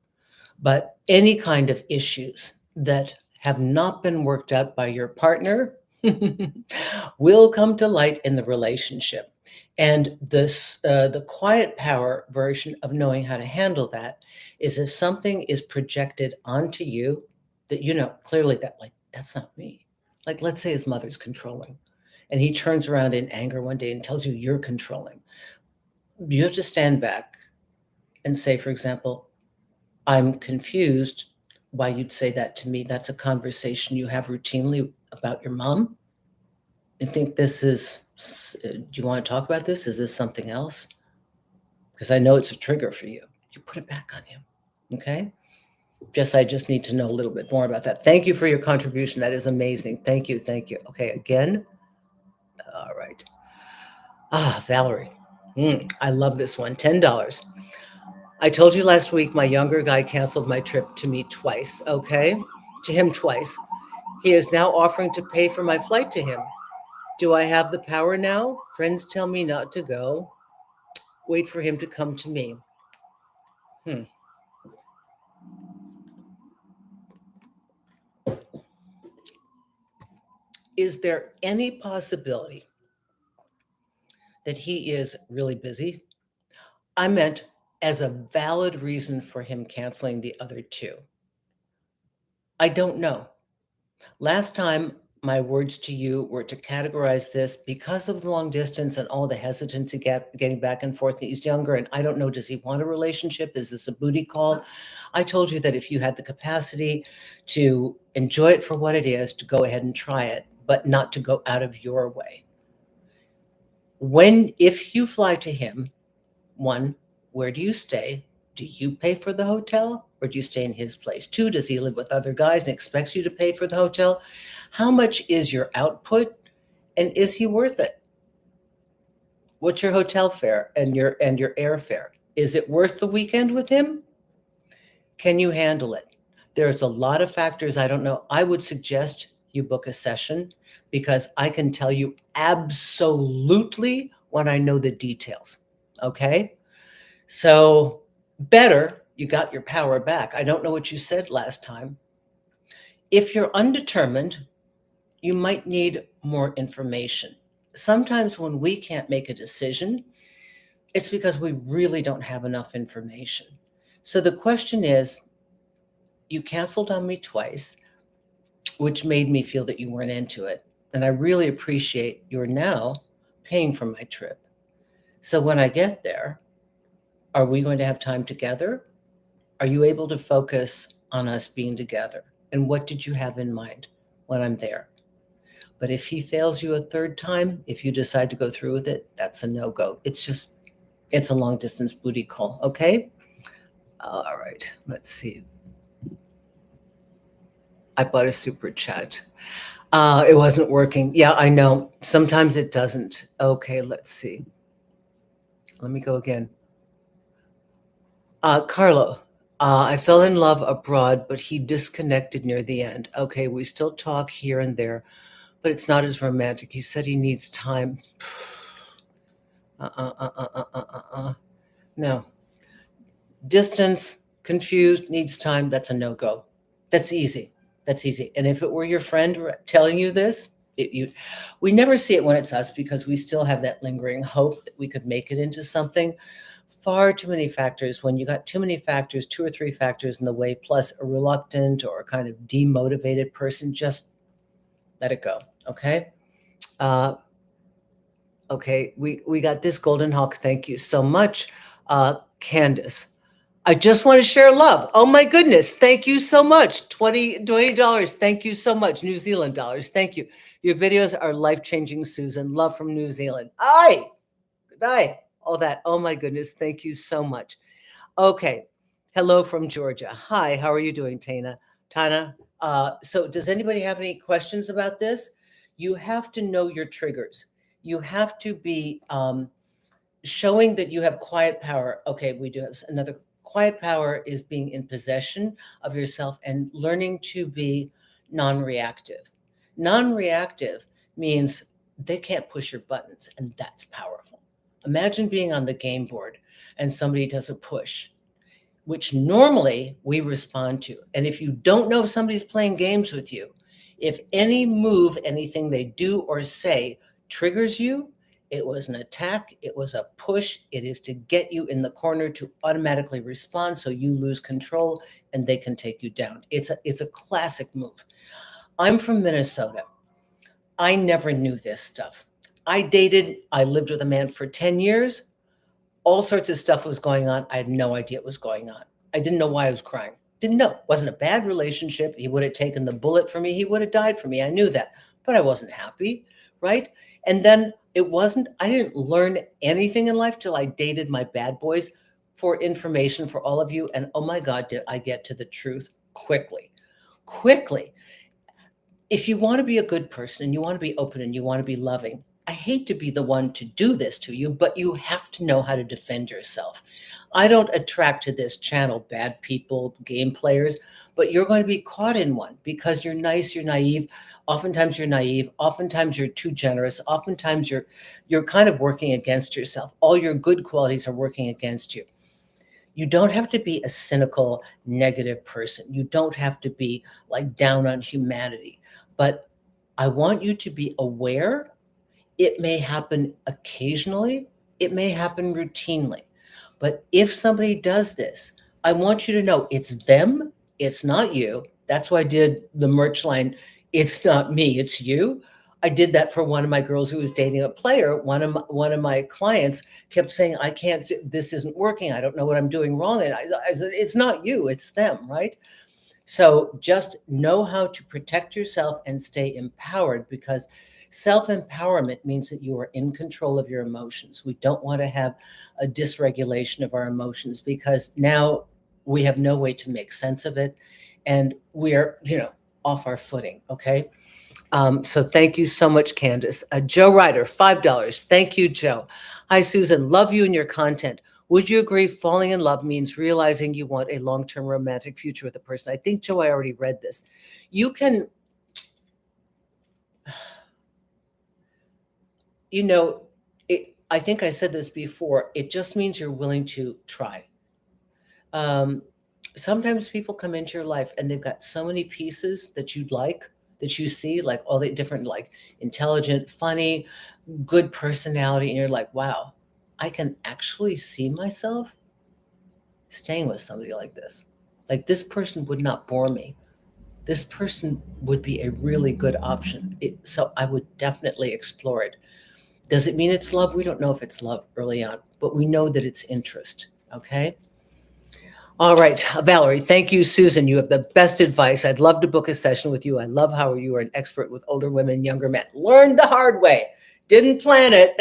But any kind of issues that have not been worked out by your partner will come to light in the relationship. And the quiet power version of knowing how to handle that is if something is projected onto you that clearly that's not me. Like, let's say his mother's controlling and he turns around in anger one day and tells you you're controlling. You have to stand back and say, for example, I'm confused why you'd say that to me. That's a conversation you have routinely about your mom. I think do you want to talk about this? Is this something else? Because I know it's a trigger for you. You put it back on him. Okay? I just need to know a little bit more about that. Thank you for your contribution. That is amazing. Thank you. Thank you. Okay, again. All right. Valerie. I love this one. $10. I told you last week my younger guy canceled my trip to me twice, okay? To him twice. He is now offering to pay for my flight to him. Do I have the power now? Friends tell me not to go. Wait for him to come to me. Is there any possibility that he is really busy? I meant as a valid reason for him canceling the other two. I don't know. Last time, my words to you were to categorize this because of the long distance and all the hesitancy getting back and forth. He's younger, and I don't know, does he want a relationship? Is this a booty call? I told you that if you had the capacity to enjoy it for what it is, to go ahead and try it, but not to go out of your way. If you fly to him, one, where do you stay? Do you pay for the hotel or do you stay in his place? Two, does he live with other guys and expects you to pay for the hotel? How much is your output and is he worth it? What's your hotel fare and your airfare? Is it worth the weekend with him? Can you handle it? There's a lot of factors I don't know. I would suggest you book a session because I can tell you absolutely when I know the details. Okay? So, better you got your power back. I don't know what you said last time. If you're undetermined, you might need more information. Sometimes when we can't make a decision, it's because we really don't have enough information. So the question is, you canceled on me twice, which made me feel that you weren't into it. And I really appreciate you're now paying for my trip. So when I get there, are we going to have time together? Are you able to focus on us being together? And what did you have in mind when I'm there? But if he fails you a third time, if you decide to go through with it, that's a no-go. It's a long distance booty call, okay? All right, let's see. I bought a super chat. It wasn't working. Yeah, I know. Sometimes it doesn't. Okay, let's see. Let me go again. Carlo, I fell in love abroad, but he disconnected near the end. Okay, we still talk here and there, but it's not as romantic. He said he needs time. No. Distance, confused, needs time, that's a no-go. That's easy. That's easy. And if it were your friend telling you this, we never see it when it's us because we still have that lingering hope that we could make it into something. Far too many factors. When you got too many factors, 2 or 3 factors in the way, plus a reluctant or a kind of demotivated person, just let it go. Okay. Okay. We got this Golden Hawk. Thank you so much, Candace. I just want to share love. Oh my goodness. Thank you so much. $20. Thank you so much. New Zealand dollars. Thank you. Your videos are life-changing, Susan. Love from New Zealand. Aye. Good day. All that. Oh my goodness. Thank you so much. Okay. Hello from Georgia. Hi. How are you doing, Tana? So does anybody have any questions about this? You have to know your triggers. You have to be showing that you have quiet power. Okay, we do have another. Quiet power is being in possession of yourself and learning to be non-reactive. Non-reactive means they can't push your buttons, and that's powerful. Imagine being on the game board and somebody does a push, which normally we respond to. And if you don't know if somebody's playing games with you, if any move, anything they do or say triggers you, it was an attack, it was a push, it is to get you in the corner to automatically respond so you lose control and they can take you down. It's a classic move. I'm from Minnesota. I never knew this stuff. I lived with a man for 10 years. All sorts of stuff was going on. I had no idea what was going on. I didn't know why I was crying. Didn't know. It wasn't a bad relationship. He would have taken the bullet for me. He would have died for me. I knew that. But I wasn't happy, right? And then I didn't learn anything in life till I dated my bad boys. For information for all of you. And oh my God, did I get to the truth quickly. Quickly. If you want to be a good person and you want to be open and you want to be loving, I hate to be the one to do this to you, but you have to know how to defend yourself. I don't attract to this channel bad people, game players, but you're going to be caught in one because you're nice, you're naive. Oftentimes you're naive. Oftentimes you're too generous. Oftentimes you're kind of working against yourself. All your good qualities are working against you. You don't have to be a cynical, negative person. You don't have to be like down on humanity. But I want you to be aware. It may happen occasionally, it may happen routinely. But if somebody does this, I want you to know it's them, it's not you. That's why I did the merch line, it's not me, it's you. I did that for one of my girls who was dating a player. One of my clients kept saying, I can't, this isn't working. I don't know what I'm doing wrong. And I said, it's not you, it's them, right? So just know how to protect yourself and stay empowered, because self-empowerment means that you are in control of your emotions. We don't want to have a dysregulation of our emotions because now we have no way to make sense of it and we're, off our footing. Okay. So thank you so much, Candace. Joe Ryder, $5. Thank you, Joe. Hi, Susan. Love you and your content. Would you agree falling in love means realizing you want a long-term romantic future with a person? I think, Joe, I already read this. You can, you know, I think I said this before. It just means you're willing to try. Um, Sometimes people come into your life and they've got so many pieces that you'd like, that you see, like all the different, like intelligent, funny, good personality. And you're like, wow, I can actually see myself staying with somebody like this. Like this person would not bore me. This person would be a really good option. So I would definitely explore it. Does it mean it's love? We don't know if it's love early on, but we know that it's interest. Okay. All right, Valerie, thank you, Susan. You have the best advice. I'd love to book a session with you. I love how you are an expert with older women and younger men. Learned the hard way, didn't plan it.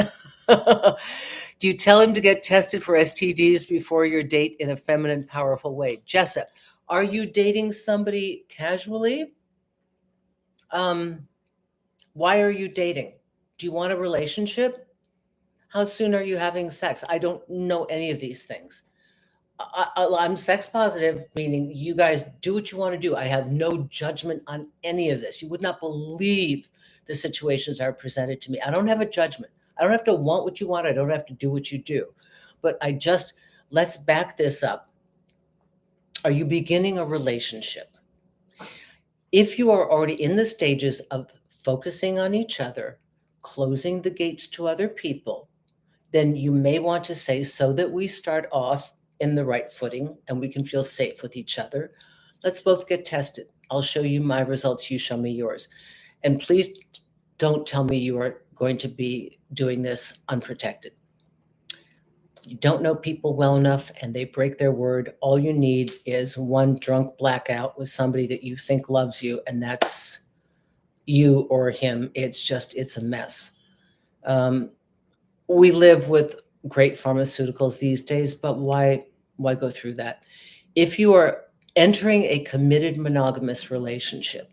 Do you tell him to get tested for STDs before your date in a feminine, powerful way? Jessa, are you dating somebody casually? Um, why are you dating? Do you want a relationship? How soon are you having sex? I don't know any of these things. I'm sex positive, meaning you guys do what you want to do. I have no judgment on any of this. You would not believe the situations are presented to me. I don't have a judgment. I don't have to want what you want. I don't have to do what you do. But let's back this up. Are you beginning a relationship? If you are already in the stages of focusing on each other, closing the gates to other people, then you may want to say, so that we start off in the right footing and we can feel safe with each other, let's both get tested. I'll show you my results, you show me yours. And please don't tell me you are going to be doing this unprotected. You don't know people well enough and they break their word. All you need is one drunk blackout with somebody that you think loves you, and that's you or him. It's a mess. Um, we live with great pharmaceuticals these days, but why go through that? If you are entering a committed monogamous relationship,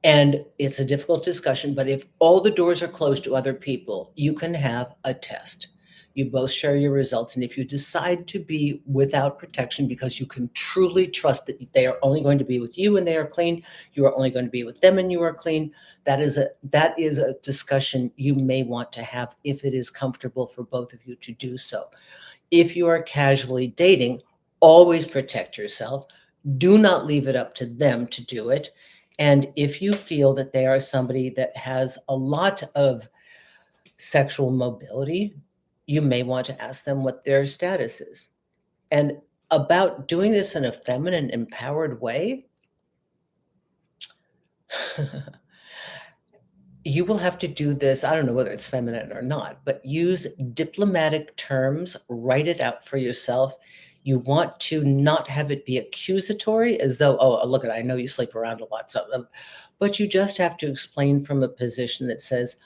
and it's a difficult discussion, but if all the doors are closed to other people, you can have a test. You both share your results. And if you decide to be without protection because you can truly trust that they are only going to be with you and they are clean, you are only going to be with them and you are clean, that is a discussion you may want to have if it is comfortable for both of you to do so. If you are casually dating, always protect yourself. Do not leave it up to them to do it. And if you feel that they are somebody that has a lot of sexual mobility, you may want to ask them what their status is. And about doing this in a feminine, empowered way, you will have to do this. I don't know whether it's feminine or not, but use diplomatic terms, write it out for yourself. You want to not have it be accusatory as though, oh, look at, I know you sleep around a lot. So, but you just have to explain from a position that says,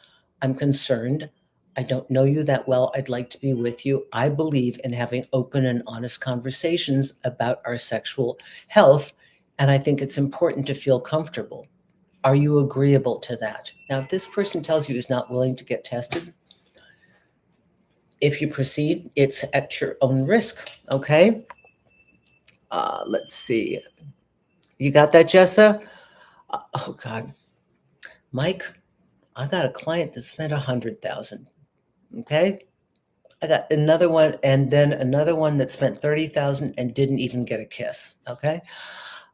I'm concerned. I don't know you that well. I'd like to be with you. I believe in having open and honest conversations about our sexual health. And I think it's important to feel comfortable. Are you agreeable to that? Now, if this person tells you he's not willing to get tested, if you proceed, it's at your own risk, okay? Let's see. You got that, Jessa? Oh, God. Mike, I got a client that spent 100,000, okay? I got another one, and then another one that spent 30,000 and didn't even get a kiss, okay?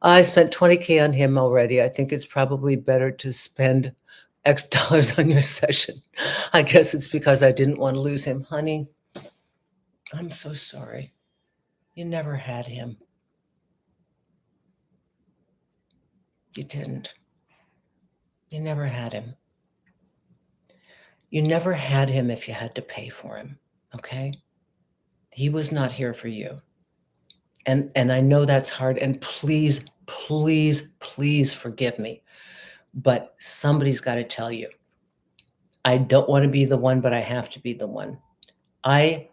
I spent 20K on him already. I think it's probably better to spend X dollars on your session. I guess it's because I didn't want to lose him. Honey, I'm so sorry. You never had him. You didn't. You never had him. You never had him if you had to pay for him, okay? He was not here for you. And I know that's hard, and please, please, please forgive me, but somebody's got to tell you. I don't want to be the one, but I have to be the one. I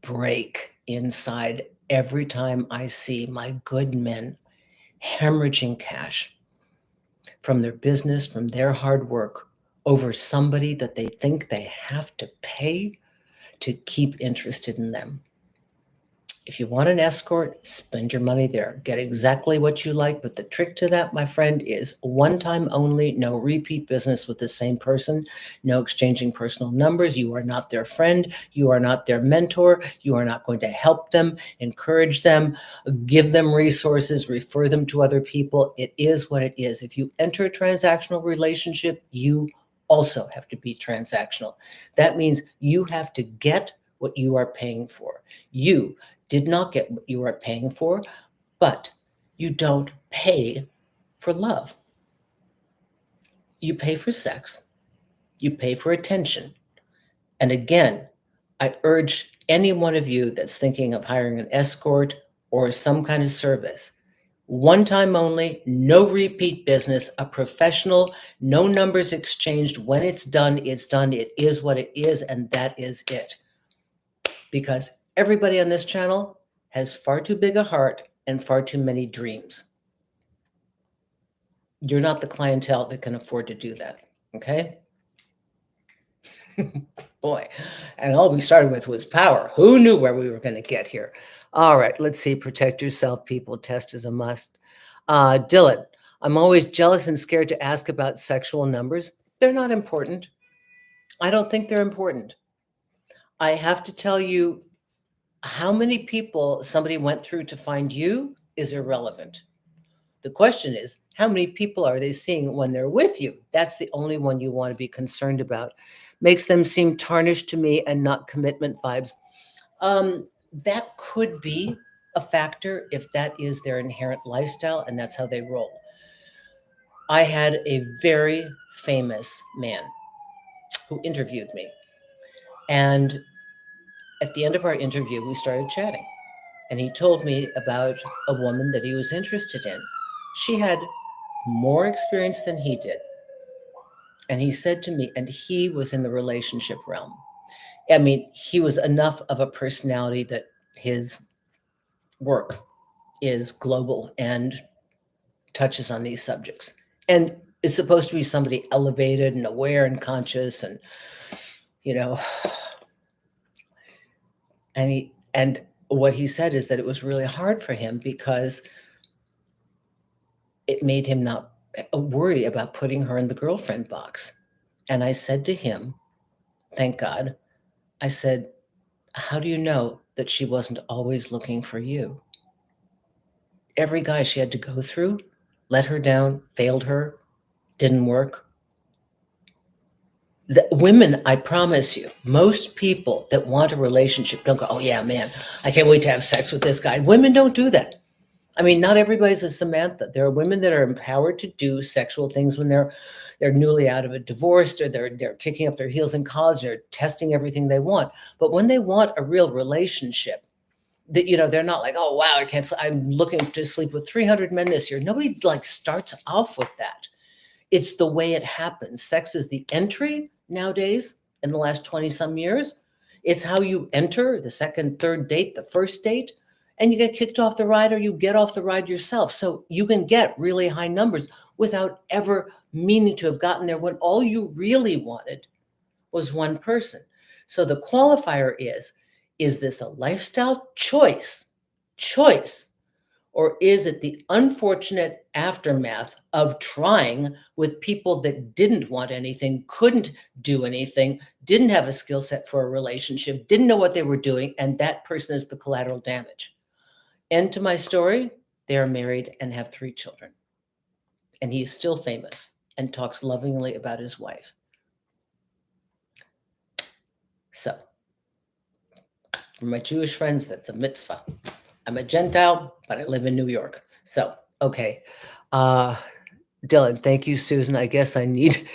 break inside every time I see my good men hemorrhaging cash from their business, from their hard work over somebody that they think they have to pay. to keep interested in them. If you want an escort, spend your money there. Get exactly what you like. But the trick to that, my friend, is one time only, no repeat business with the same person, no exchanging personal numbers. You are not their friend. You are not their mentor. You are not going to help them, encourage them, give them resources, refer them to other people. It is what it is. If you enter a transactional relationship, you also have to be transactional. That means you have to get what you are paying for. You did not get what you are paying for, but you don't pay for love. You pay for sex, you pay for attention. And again, I urge any one of you that's thinking of hiring an escort or some kind of service, one time only, no repeat business, a professional, no numbers exchanged. When it's done, it's done. It is what it is, and that is it. Because everybody on this channel has far too big a heart and far too many dreams. You're not the clientele that can afford to do that, okay? Boy, and all we started with was power. Who knew where we were going to get here? All right, let's see. Protect yourself, people. Test is a must. Dylan, I'm always jealous and scared to ask about sexual numbers. They're not important. I don't think they're important. I have to tell you, how many people somebody went through to find you is irrelevant. The question is, how many people are they seeing when they're with you? That's the only one you want to be concerned about. Makes them seem tarnished to me and not commitment vibes. That could be a factor if that is their inherent lifestyle and that's how they roll. I had a very famous man who interviewed me. And at the end of our interview, we started chatting. And he told me about a woman that he was interested in. She had more experience than he did. And he said to me, and he was in the relationship realm. I mean, he was enough of a personality that his work is global and touches on these subjects and is supposed to be somebody elevated and aware and conscious and, you know, and what he said is that it was really hard for him because it made him not worry about putting her in the girlfriend box. And I said to him, thank God, I said, how do you know that she wasn't always looking for you? Every guy she had to go through let her down, failed her, didn't work. The women, I promise you, most people that want a relationship don't go, oh yeah, man, I can't wait to have sex with this guy. Women don't do that. I mean, not everybody's a Samantha. There are women that are empowered to do sexual things when they're newly out of a divorce or they're kicking up their heels in college. They're testing everything they want. But when they want a real relationship, that they're not like, oh wow, I'm looking to sleep with 300 men this year. Nobody like starts off with that. It's the way it happens. Sex is the entry nowadays in the last 20 some years. It's how you enter the second, third date, the first date, and you get kicked off the ride or you get off the ride yourself. So you can get really high numbers without ever meaning to have gotten there when all you really wanted was one person. So the qualifier is this a lifestyle choice, or is it the unfortunate aftermath of trying with people that didn't want anything, couldn't do anything, didn't have a skill set for a relationship, didn't know what they were doing, and that person is the collateral damage? End to my story, they are married and have 3 children. And he is still famous and talks lovingly about his wife. So, for my Jewish friends, that's a mitzvah. I'm a Gentile, but I live in New York. So, okay. Dylan, thank you, Susan. I guess I need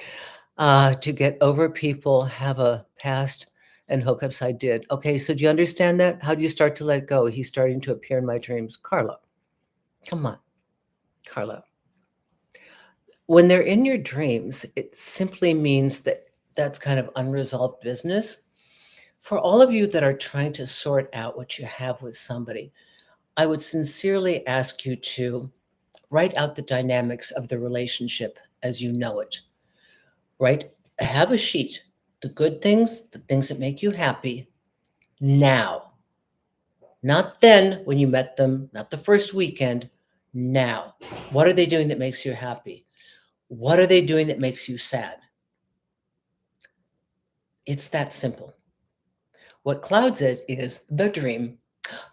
to get over people, have a past, and hookups I did. Okay, so do you understand that? How do you start to let go? He's starting to appear in my dreams. Carla, come on, Carla. When they're in your dreams, it simply means that that's kind of unresolved business. For all of you that are trying to sort out what you have with somebody, I would sincerely ask you to write out the dynamics of the relationship as you know it. Right? Have a sheet, the good things, the things that make you happy, now. Not then when you met them, not the first weekend, now. What are they doing that makes you happy? What are they doing that makes you sad? It's that simple. What clouds it is the dream.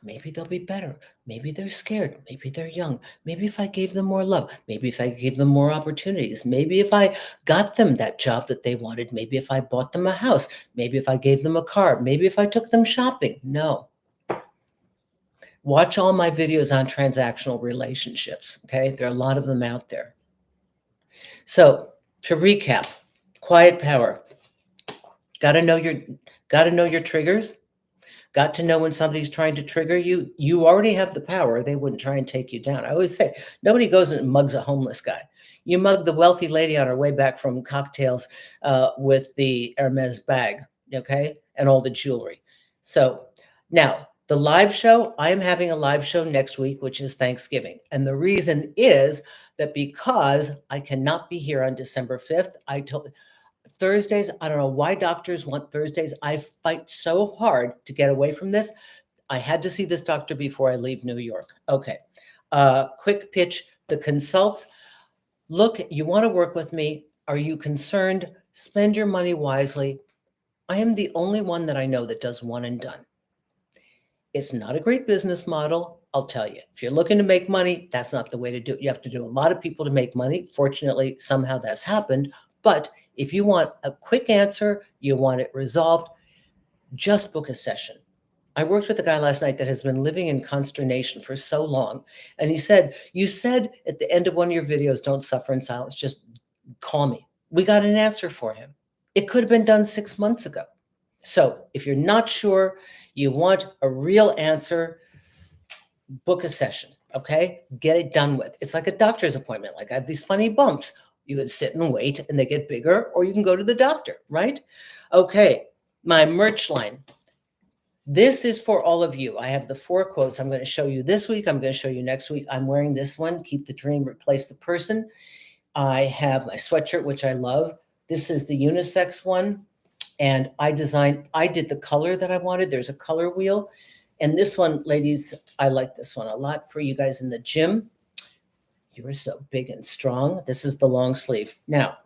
Maybe they'll be better. Maybe they're scared. Maybe they're young. Maybe if I gave them more love. Maybe if I gave them more opportunities. Maybe if I got them that job that they wanted. Maybe if I bought them a house. Maybe if I gave them a car. Maybe if I took them shopping. No. Watch all my videos on transactional relationships. Okay. There are a lot of them out there. So to recap, quiet power. Gotta know your triggers. Got to know when somebody's trying to trigger you. You already have the power. They wouldn't try and take you down. I always say, nobody goes and mugs a homeless guy. You mug the wealthy lady on her way back from cocktails with the Hermes bag, okay, and all the jewelry. So now the live show, I am having a live show next week, which is Thanksgiving. And the reason is that because I cannot be here on December 5th, I told Thursdays, I don't know why doctors want Thursdays. I fight so hard to get away from this. I had to see this doctor before I leave New York. Okay. Quick pitch, the consults. Look, you want to work with me. Are you concerned? Spend your money wisely. I am the only one that I know that does one and done. It's not a great business model. I'll tell you, if you're looking to make money, that's not the way to do it. You have to do a lot of people to make money. Fortunately, somehow that's happened. But if you want a quick answer, you want it resolved, just book a session. I worked with a guy last night that has been living in consternation for so long. And he said, you said at the end of one of your videos, don't suffer in silence, just call me. We got an answer for him. It could have been done 6 months ago. So if you're not sure, you want a real answer, book a session, okay? Get it done with. It's like a doctor's appointment. Like I have these funny bumps. You can sit and wait and they get bigger, or you can go to the doctor, right? Okay, my merch line. This is for all of you. I have the 4 quotes I'm going to show you this week. I'm going to show you next week. I'm wearing this one, keep the dream, replace the person. I have my sweatshirt, which I love. This is the unisex one. And I did the color that I wanted. There's a color wheel. And this one, ladies, I like this one a lot for you guys in the gym. You're so big and strong. This is the long sleeve. Now,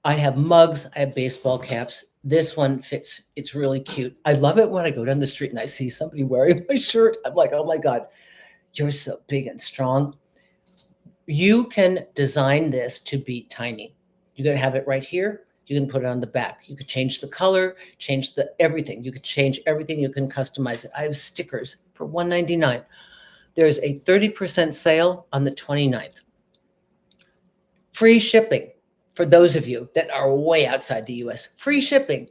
I have mugs. I have baseball caps. This one fits. It's really cute. I love it when I go down the street and I see somebody wearing my shirt. I'm like, oh my God, you're so big and strong. You can design this to be tiny. You're going to have it right here. You can put it on the back. You could change the color, change the everything. You could change everything. You can customize it. I have stickers for $1.99. There's a 30% sale on the 29th. Free shipping for those of you that are way outside the US. Free shipping.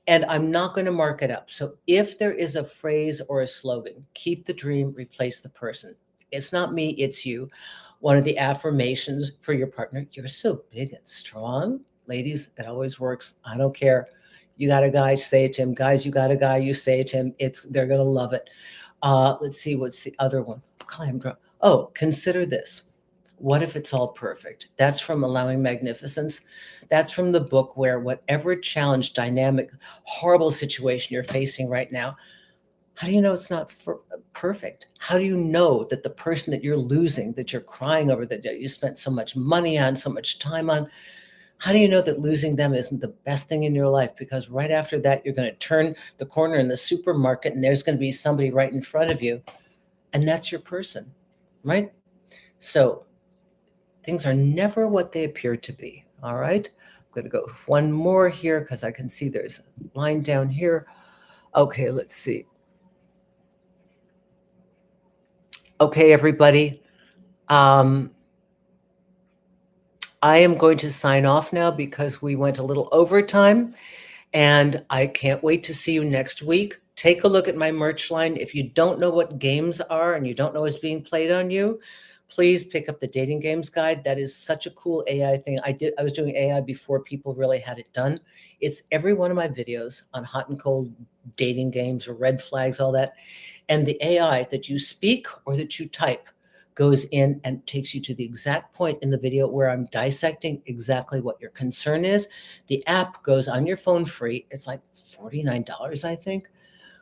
And I'm not going to mark it up. So if there is a phrase or a slogan, keep the dream, replace the person. It's not me, it's you. One of the affirmations for your partner, you're so big and strong. Ladies, that always works. I don't care. You got a guy, say it to him. Guys, you got a guy, you say it to him. They're going to love it. Let's see, what's the other one? Oh, consider this. What if it's all perfect? That's from Allowing Magnificence. That's from the book where whatever challenge, dynamic, horrible situation you're facing right now, how do you know it's not perfect? How do you know that the person that you're losing, that you're crying over, that you spent so much money on, so much time on, how do you know that losing them isn't the best thing in your life? Because right after that, you're going to turn the corner in the supermarket and there's going to be somebody right in front of you. And that's your person, right? So things are never what they appear to be. All right. I'm going to go one more here because I can see there's a line down here. Okay, let's see. Okay, everybody. I am going to sign off now because we went a little overtime and I can't wait to see you next week. Take a look at my merch line. If you don't know what games are and you don't know what's being played on you, please pick up the dating games guide. That is such a cool AI thing. I was doing AI before people really had it done. It's every one of my videos on hot and cold dating games or red flags, all that. And the AI that you speak or that you type goes in and takes you to the exact point in the video where I'm dissecting exactly what your concern is. The app goes on your phone free. It's like $49, I think.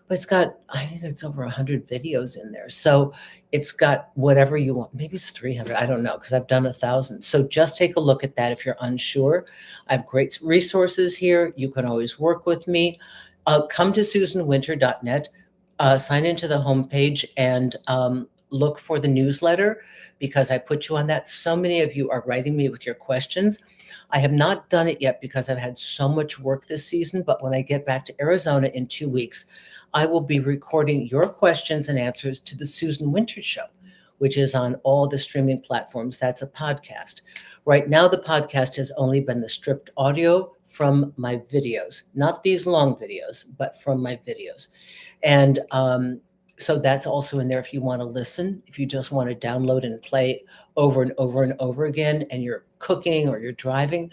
but it's got, I think it's over 100 videos in there. So it's got whatever you want. Maybe it's 300. I don't know because I've done 1,000. So just take a look at that if you're unsure. I have great resources here. You can always work with me. Come to susanwinter.net, sign into the homepage, and look for the newsletter because I put you on that. So many of you are writing me with your questions. I have not done it yet because I've had so much work this season, but when I get back to Arizona in 2 weeks, I will be recording your questions and answers to the Susan Winter Show, which is on all the streaming platforms. That's a podcast. Right now, the podcast has only been the stripped audio from my videos, not these long videos, but from my videos. And so that's also in there if you want to listen, if you just want to download and play over and over and over again, and you're cooking or you're driving.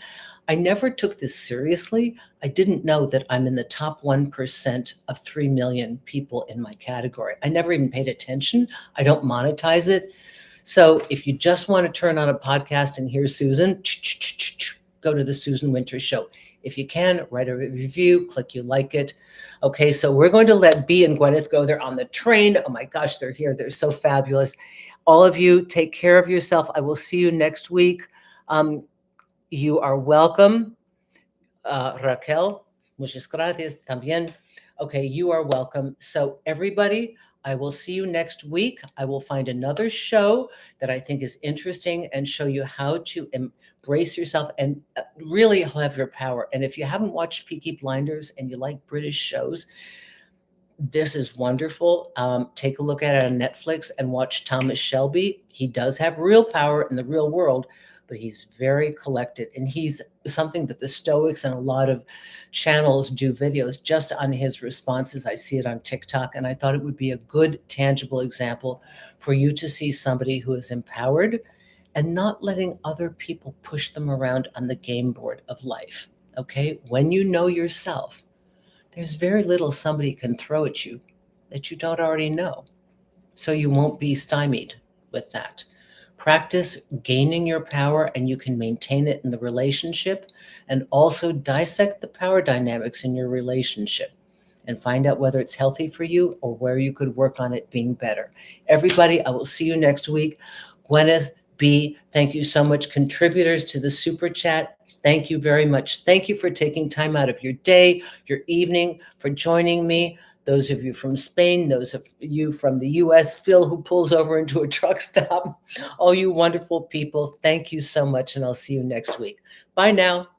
I never took this seriously. I didn't know that I'm in the top 1% of 3 million people in my category. I never even paid attention. I don't monetize it. So if you just want to turn on a podcast and hear Susan, go to the Susan Winter Show. If you can, write a review, click you like it. Okay, so we're going to let Bea and Gwyneth go. They're on the train. Oh my gosh, they're here. They're so fabulous. All of you, take care of yourself. I will see you next week. You are welcome. Raquel, muchas gracias también. Okay, you are welcome. So everybody, I will see you next week. I will find another show that I think is interesting and show you how to embrace yourself and really have your power. And if you haven't watched Peaky Blinders and you like British shows, this is wonderful. Take a look at it on Netflix and watch Thomas Shelby. He does have real power in the real world, but he's very collected. And he's something that the Stoics and a lot of channels do videos just on his responses. I see it on TikTok, and I thought it would be a good, tangible example for you to see somebody who is empowered and not letting other people push them around on the game board of life. Okay? When you know yourself, there's very little somebody can throw at you that you don't already know. So you won't be stymied with that. Practice gaining your power and you can maintain it in the relationship, and also dissect the power dynamics in your relationship and find out whether it's healthy for you or where you could work on it being better. Everybody, I will see you next week. Gwyneth, B, thank you so much. Contributors to the Super Chat, thank you very much. Thank you for taking time out of your day, your evening, for joining me. Those of you from Spain, those of you from the US, Phil, who pulls over into a truck stop, all you wonderful people, thank you so much, and I'll see you next week. Bye now.